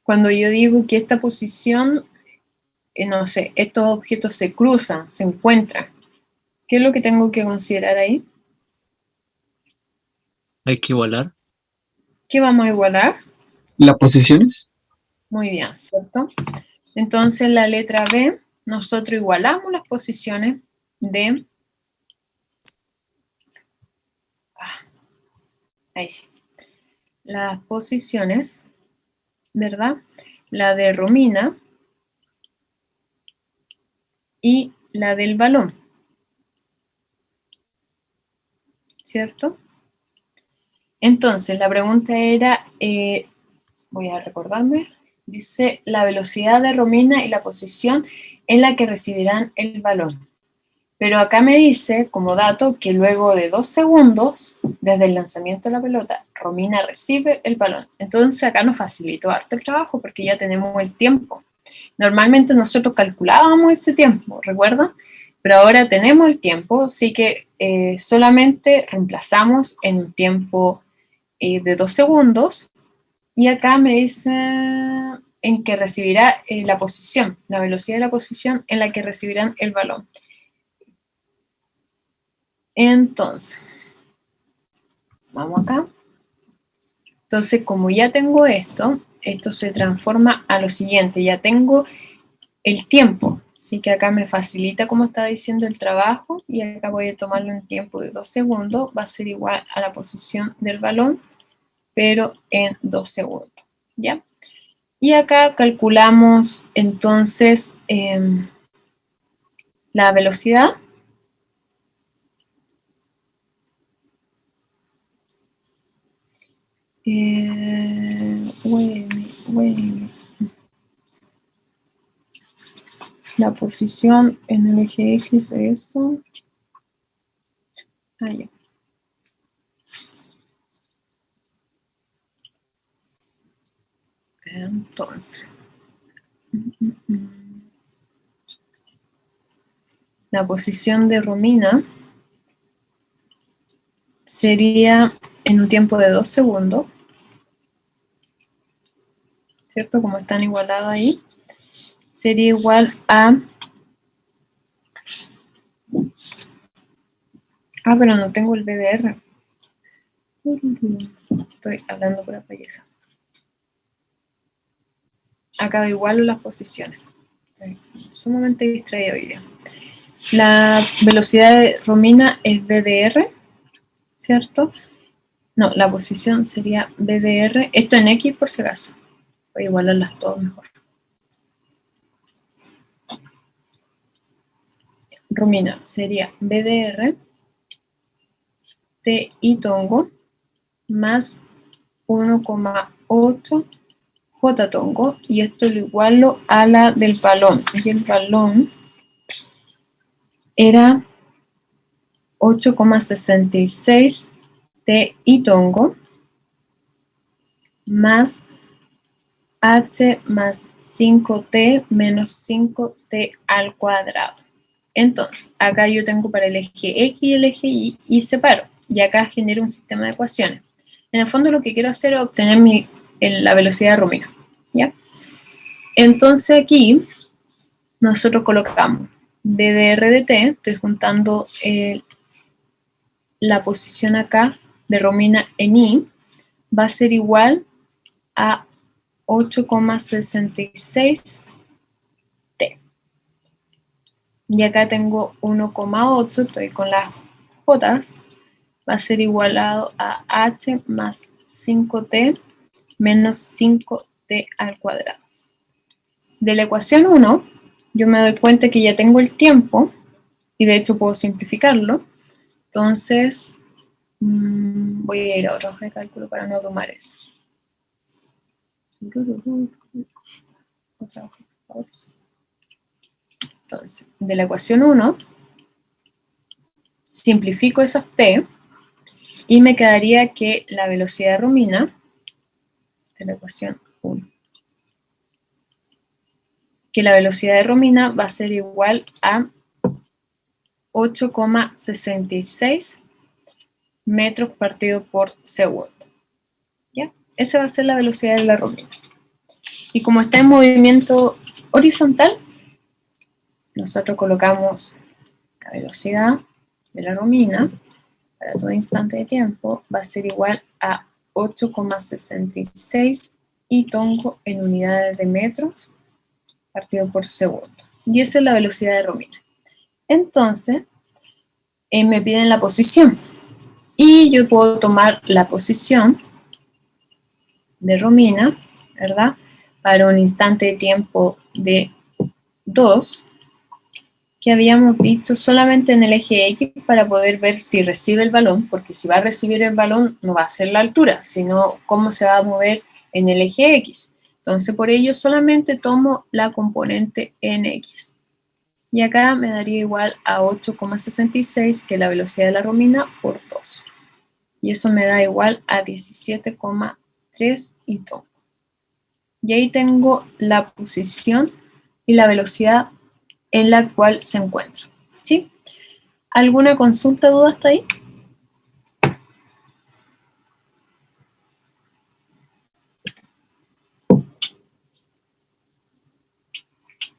Cuando yo digo que esta posición, no sé, estos objetos se cruzan, se encuentran, ¿qué es lo que tengo que considerar ahí? Hay que igualar. ¿Qué vamos a igualar? ¿Las posiciones? Muy bien, ¿cierto? Entonces, la letra B, nosotros igualamos las posiciones de... ahí sí. Las posiciones, ¿verdad? La de Romina y la del balón, ¿cierto? Entonces, la pregunta era, voy a recordarme, dice la velocidad de Romina y la posición en la que recibirán el balón. Pero acá me dice, como dato, que luego de 2 segundos, desde el lanzamiento de la pelota, Romina recibe el balón. Entonces acá nos facilitó harto el trabajo porque ya tenemos el tiempo. Normalmente nosotros calculábamos ese tiempo, ¿recuerdan? Pero ahora tenemos el tiempo, así que solamente reemplazamos en un tiempo de 2 segundos. Y acá me dice en que recibirá la posición, la velocidad de la posición en la que recibirán el balón. Entonces, vamos acá. Entonces, como ya tengo esto, esto se transforma a lo siguiente. Ya tengo el tiempo, así que acá me facilita, como estaba diciendo, el trabajo, y acá voy a tomarlo en tiempo de 2 segundos, va a ser igual a la posición del balón, pero en 2 segundos, ¿ya? Y acá calculamos entonces la velocidad. La posición en el eje X es eso. Ah, ya. Entonces. la posición de Romina sería en un tiempo de 2 segundos, ¿cierto? Como están igualados ahí, sería igual a... Ah, pero no tengo el BDR. Estoy hablando por la belleza. Acá igualo las posiciones. Estoy sumamente distraído hoy día. La velocidad de Romina es BDR, ¿cierto? No, la posición sería BDR. Esto en X por si acaso. Voy a igualarlas todas mejor. Romina sería BDR T y tongo más 1,8 J tongo, y esto lo igualo a la del balón. Y el balón era 8,66 T y tongo más H más 5T menos 5T al cuadrado. Entonces, acá yo tengo para el eje X y el eje Y separo. Y acá genero un sistema de ecuaciones. En el fondo lo que quiero hacer es obtener la velocidad de Romina, ¿ya? Entonces aquí nosotros colocamos BDR de T, estoy juntando la posición acá de Romina en Y, va a ser igual a 8,66 T. Y acá tengo 1,8, estoy con las Jotas, va a ser igualado a H más 5T menos 5T al cuadrado. De la ecuación 1, yo me doy cuenta que ya tengo el tiempo, y de hecho puedo simplificarlo. Entonces, voy a ir a otro hoja de cálculo para no abrumar eso. Otra hoja, por favor. Entonces, de la ecuación 1, simplifico esas t, y me quedaría que la velocidad de Romina, de la ecuación 1, que la velocidad de Romina va a ser igual a 8,66 metros partido por segundo. ¿Ya? Esa va a ser la velocidad de la Romina. Y como está en movimiento horizontal, nosotros colocamos la velocidad de la Romina para todo instante de tiempo va a ser igual a 8,66 y tongo en unidades de metros partido por segundo. Y esa es la velocidad de Romina. Entonces, me piden la posición. Y yo puedo tomar la posición de Romina, ¿verdad? Para un instante de tiempo de 2, que habíamos dicho solamente en el eje X para poder ver si recibe el balón, porque si va a recibir el balón no va a ser la altura, sino cómo se va a mover en el eje X. Entonces, por ello solamente tomo la componente en X. Y acá me daría igual a 8,66, que es la velocidad de la Romina, por 2. Y eso me da igual a 17,3 y tongo. Y ahí tengo la posición y la velocidad en la cual se encuentra. ¿Sí? ¿Alguna consulta, duda hasta ahí?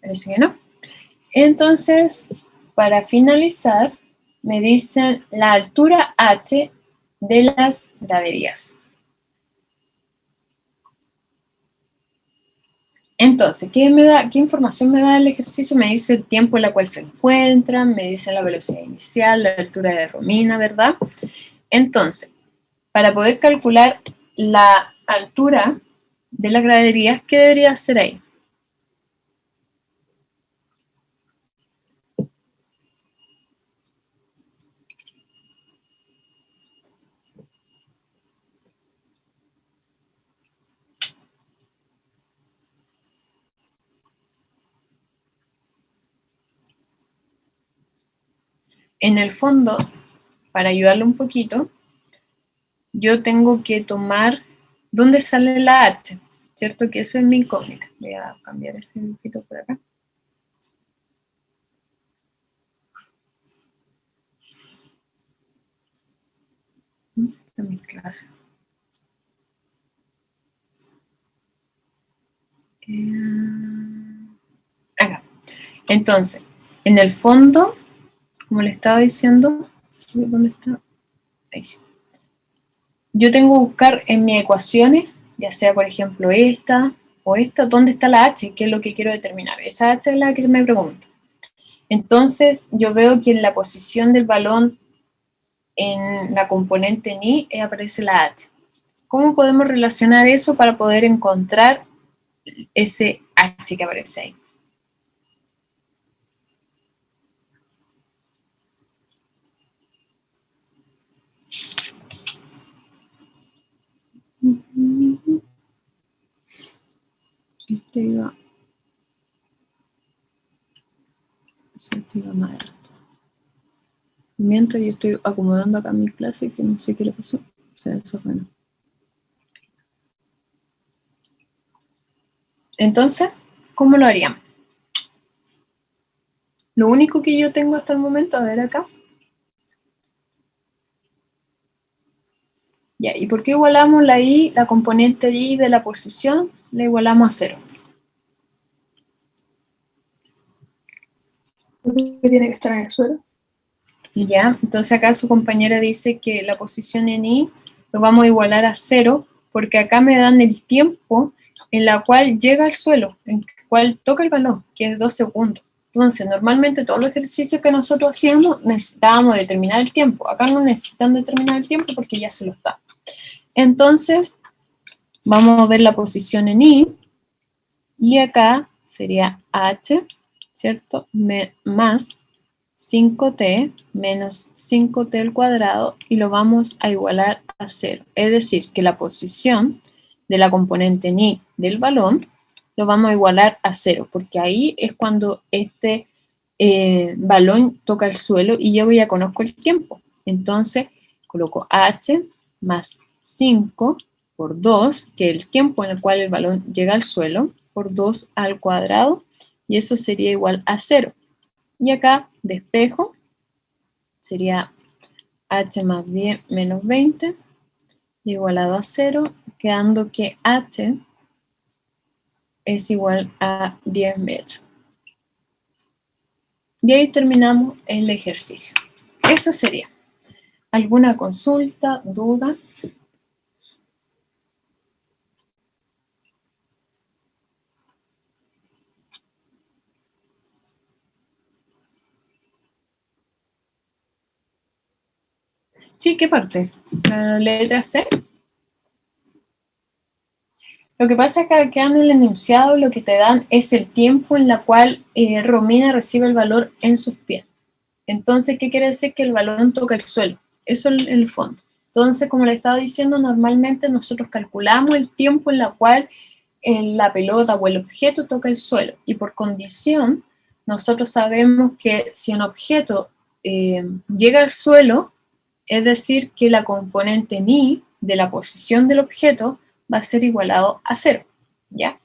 Parece que no. Entonces, para finalizar, me dicen la altura H de las graderías. Entonces, ¿qué información me da el ejercicio? Me dice el tiempo en el cual se encuentran, me dice la velocidad inicial, la altura de Romina, ¿verdad? Entonces, para poder calcular la altura de las graderías, ¿qué debería hacer ahí? En el fondo, para ayudarle un poquito, yo tengo que tomar dónde sale la H, ¿cierto? Que eso es mi incógnita. Voy a cambiar ese dibujito por acá. Esta es mi clase. Acá. Entonces, en el fondo, como le estaba diciendo, ¿dónde está? Ahí sí. Yo tengo que buscar en mis ecuaciones, ya sea por ejemplo esta o esta, ¿dónde está la h? ¿Qué es lo que quiero determinar? Esa h es la que me pregunta. Entonces, yo veo que en la posición del balón en la componente ni aparece la h. ¿Cómo podemos relacionar eso para poder encontrar ese h que aparece ahí? Este iba más adelante. Mientras yo estoy acomodando acá mi clase, que no sé qué le pasó, se desordenó. Entonces, ¿cómo lo haríamos? Lo único que yo tengo hasta el momento, a ver acá. Ya, ¿y por qué igualamos la i, la componente de i de la posición? La igualamos a 0. ¿Qué tiene que estar en el suelo? Ya, entonces acá su compañera dice que la posición en i lo vamos a igualar a 0, porque acá me dan el tiempo en la cual llega al suelo, en el cual toca el balón, que es 2 segundos. Entonces, normalmente todos los ejercicios que nosotros hacíamos necesitábamos determinar el tiempo. Acá no necesitan determinar el tiempo porque ya se lo está. Entonces, vamos a ver la posición en i, y acá sería h, ¿cierto? Más 5t menos 5t al cuadrado, y lo vamos a igualar a 0. Es decir, que la posición de la componente ni del balón lo vamos a igualar a 0, porque ahí es cuando este balón toca el suelo y yo ya conozco el tiempo. Entonces, coloco h más 5 por 2, que es el tiempo en el cual el balón llega al suelo, por 2 al cuadrado, y eso sería igual a 0. Y acá despejo, sería h más 10 menos 20, igualado a 0, quedando que h es igual a 10 metros. Y ahí terminamos el ejercicio. Eso sería. ¿Alguna consulta, duda? Sí, ¿qué parte? ¿La letra C? Lo que pasa es que acá en el enunciado lo que te dan es el tiempo en la cual Romina recibe el valor en sus pies. Entonces, ¿qué quiere decir? Que el balón toca el suelo. Eso en el fondo. Entonces, como le estaba diciendo, normalmente nosotros calculamos el tiempo en la cual la pelota o el objeto toca el suelo. Y por condición, nosotros sabemos que si un objeto llega al suelo, es decir, que la componente ni de la posición del objeto va a ser igualado a 0, ¿ya?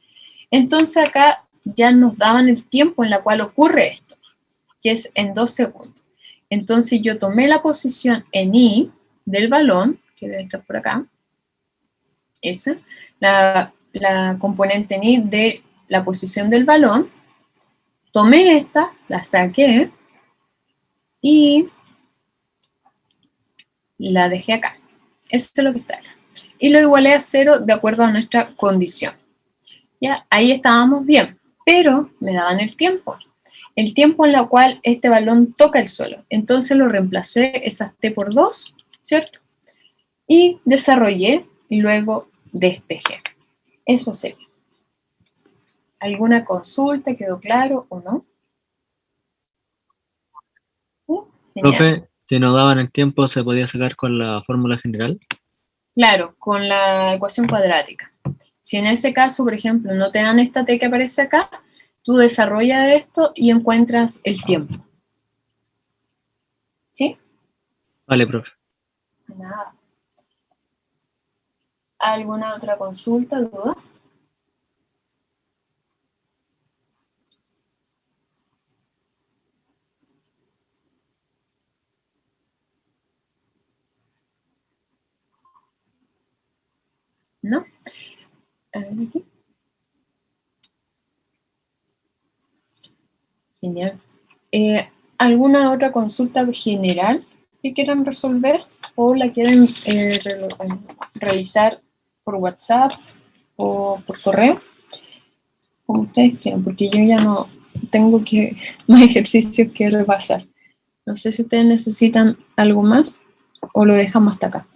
Entonces acá ya nos daban el tiempo en la cual ocurre esto, que es en 2 segundos. Entonces yo tomé la posición en i del balón, que debe estar por acá, esa, la componente en i de la posición del balón, tomé esta, la saqué y la dejé acá. Eso es lo que está acá. Y lo igualé a 0 de acuerdo a nuestra condición. ¿Ya? Ahí estábamos bien, pero me daban el tiempo en la cual este balón toca el suelo. Entonces lo reemplacé, esas t por 2, ¿cierto? Y desarrollé y luego despejé. Eso sería. ¿Alguna consulta? ¿Quedó claro o no? Genial. Profe, si nos daban el tiempo, ¿se podía sacar con la fórmula general? Claro, con la ecuación cuadrática. Si en ese caso, por ejemplo, no te dan esta t que aparece acá, tú desarrollas esto y encuentras el tiempo. ¿Sí? Vale, profe. Nada. ¿Alguna otra consulta, duda? ¿No? A ver aquí. Genial. ¿Alguna otra consulta general que quieran resolver o la quieren realizar por WhatsApp o por correo? Como ustedes quieran, porque yo ya no tengo más ejercicios que repasar. No sé si ustedes necesitan algo más o lo dejamos hasta acá.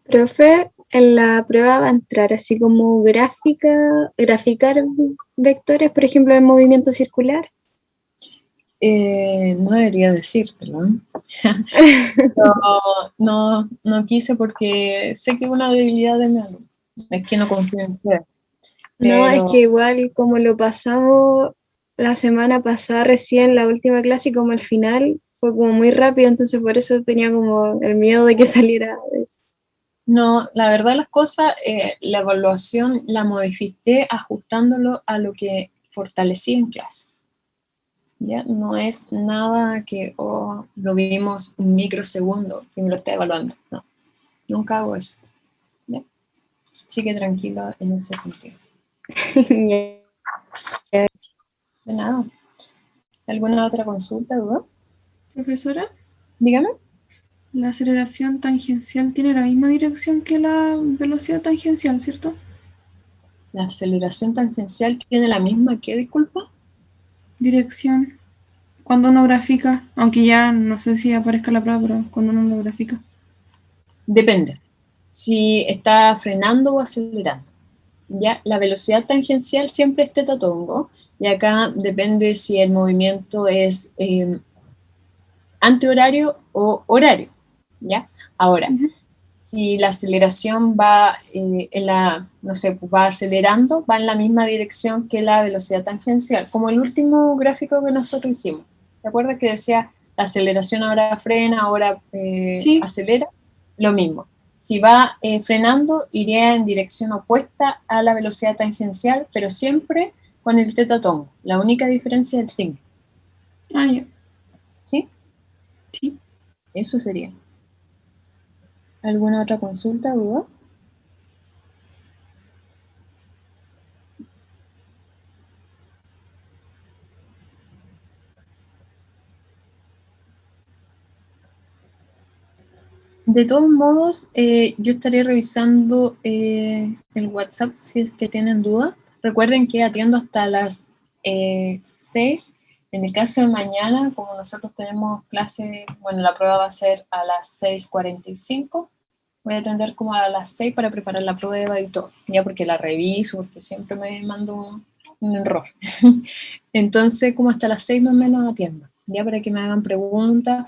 Profe, en la prueba va a entrar así como graficar vectores, por ejemplo, en movimiento circular. No debería decírtelo, ¿eh? No quise porque sé que es una debilidad de mi alumno. Es que no confío en ustedes. No, es que igual como lo pasamos la semana pasada recién, la última clase, y como al final fue como muy rápido, entonces por eso tenía como el miedo de que saliera eso. No, la verdad las cosas, la evaluación la modifiqué ajustándolo a lo que fortalecí en clase. ¿Ya? No es nada que lo vimos un microsegundo y me lo esté evaluando. No, nunca hago eso. ¿Ya? Así que tranquilo en ese sentido. De nada. ¿Alguna otra consulta, duda? Profesora, Dígame. la aceleración tangencial tiene la misma dirección que la velocidad tangencial, ¿cierto? ¿La aceleración tangencial tiene la misma que, disculpa? Dirección. Cuando uno grafica, aunque ya no sé si aparezca la prueba, pero cuando uno lo grafica. Depende. Si está frenando o acelerando. ¿Ya? La velocidad tangencial siempre es teta tongo, y acá depende si el movimiento es antihorario o horario. ¿Ya? Ahora, si la aceleración va va acelerando, va en la misma dirección que la velocidad tangencial, como el último gráfico que nosotros hicimos. ¿Te acuerdas que decía la aceleración ahora frena, ahora Sí. acelera? Lo mismo. Si va frenando, iría en dirección opuesta a la velocidad tangencial, pero siempre con el teta tongo. La única diferencia es el signo. Ah, ya. ¿Sí? Sí. Eso sería. ¿Alguna otra consulta, duda? De todos modos, yo estaré revisando el WhatsApp si es que tienen duda. Recuerden que atiendo hasta las 6. En el caso de mañana, como nosotros tenemos clase, bueno, la prueba va a ser a las 6:45. Voy a atender como a las 6 para preparar la prueba y todo, ya porque la reviso, porque siempre me mando un error. Entonces, como hasta las 6 más o menos atiendo, ya para que me hagan preguntas.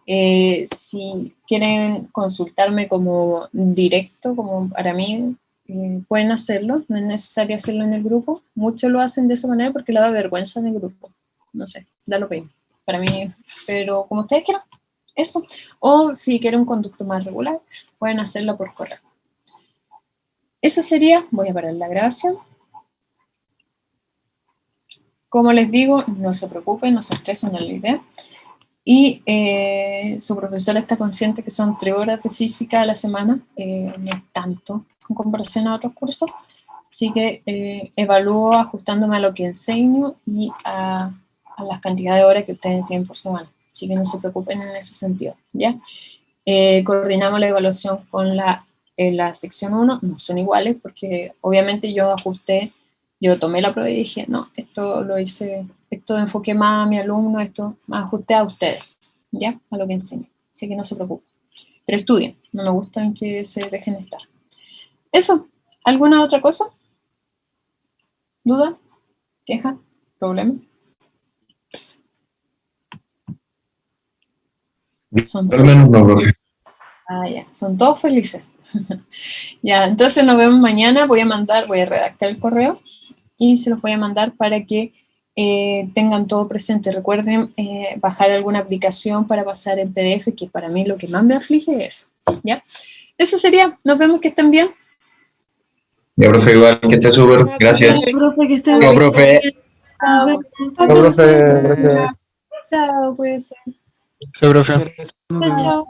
Si quieren consultarme como directo, como para mí, pueden hacerlo, no es necesario hacerlo en el grupo. Muchos lo hacen de esa manera porque le da vergüenza en el grupo. No sé, da lo mismo para mí, pero como ustedes quieran, eso. O si quieren un conducto más regular, pueden hacerlo por correo. Eso sería, voy a parar la grabación. Como les digo, no se preocupen, no se estresen en la idea. Y su profesora está consciente que son 3 horas de física a la semana, no es tanto en comparación a otros cursos, así que evalúo ajustándome a lo que enseño y a las cantidades de horas que ustedes tienen por semana, así que no se preocupen en ese sentido, ¿ya? Coordinamos la evaluación con la sección 1, no son iguales porque obviamente yo tomé la prueba y dije, no, esto lo hice, esto enfoqué más a mi alumno, esto más ajusté a ustedes, ¿ya? A lo que enseño. Así que no se preocupen. Pero estudien, no me gustan que se dejen estar. Eso, ¿alguna otra cosa? ¿Duda? ¿Queja? ¿Problema? Al menos no, profe. Ya, son todos felices. Ya, entonces nos vemos mañana, voy a redactar el correo y se los voy a mandar para que tengan todo presente. Recuerden bajar alguna aplicación para pasar en PDF, que para mí lo que más me aflige es eso, ¿ya? Eso sería, nos vemos, que estén bien. Ya, profe, igual, que esté súper, gracias. Profe, que esté Chao, profe. Chao, Chao, profe, gracias. chao, pues. Chao, profe. Chao, chao.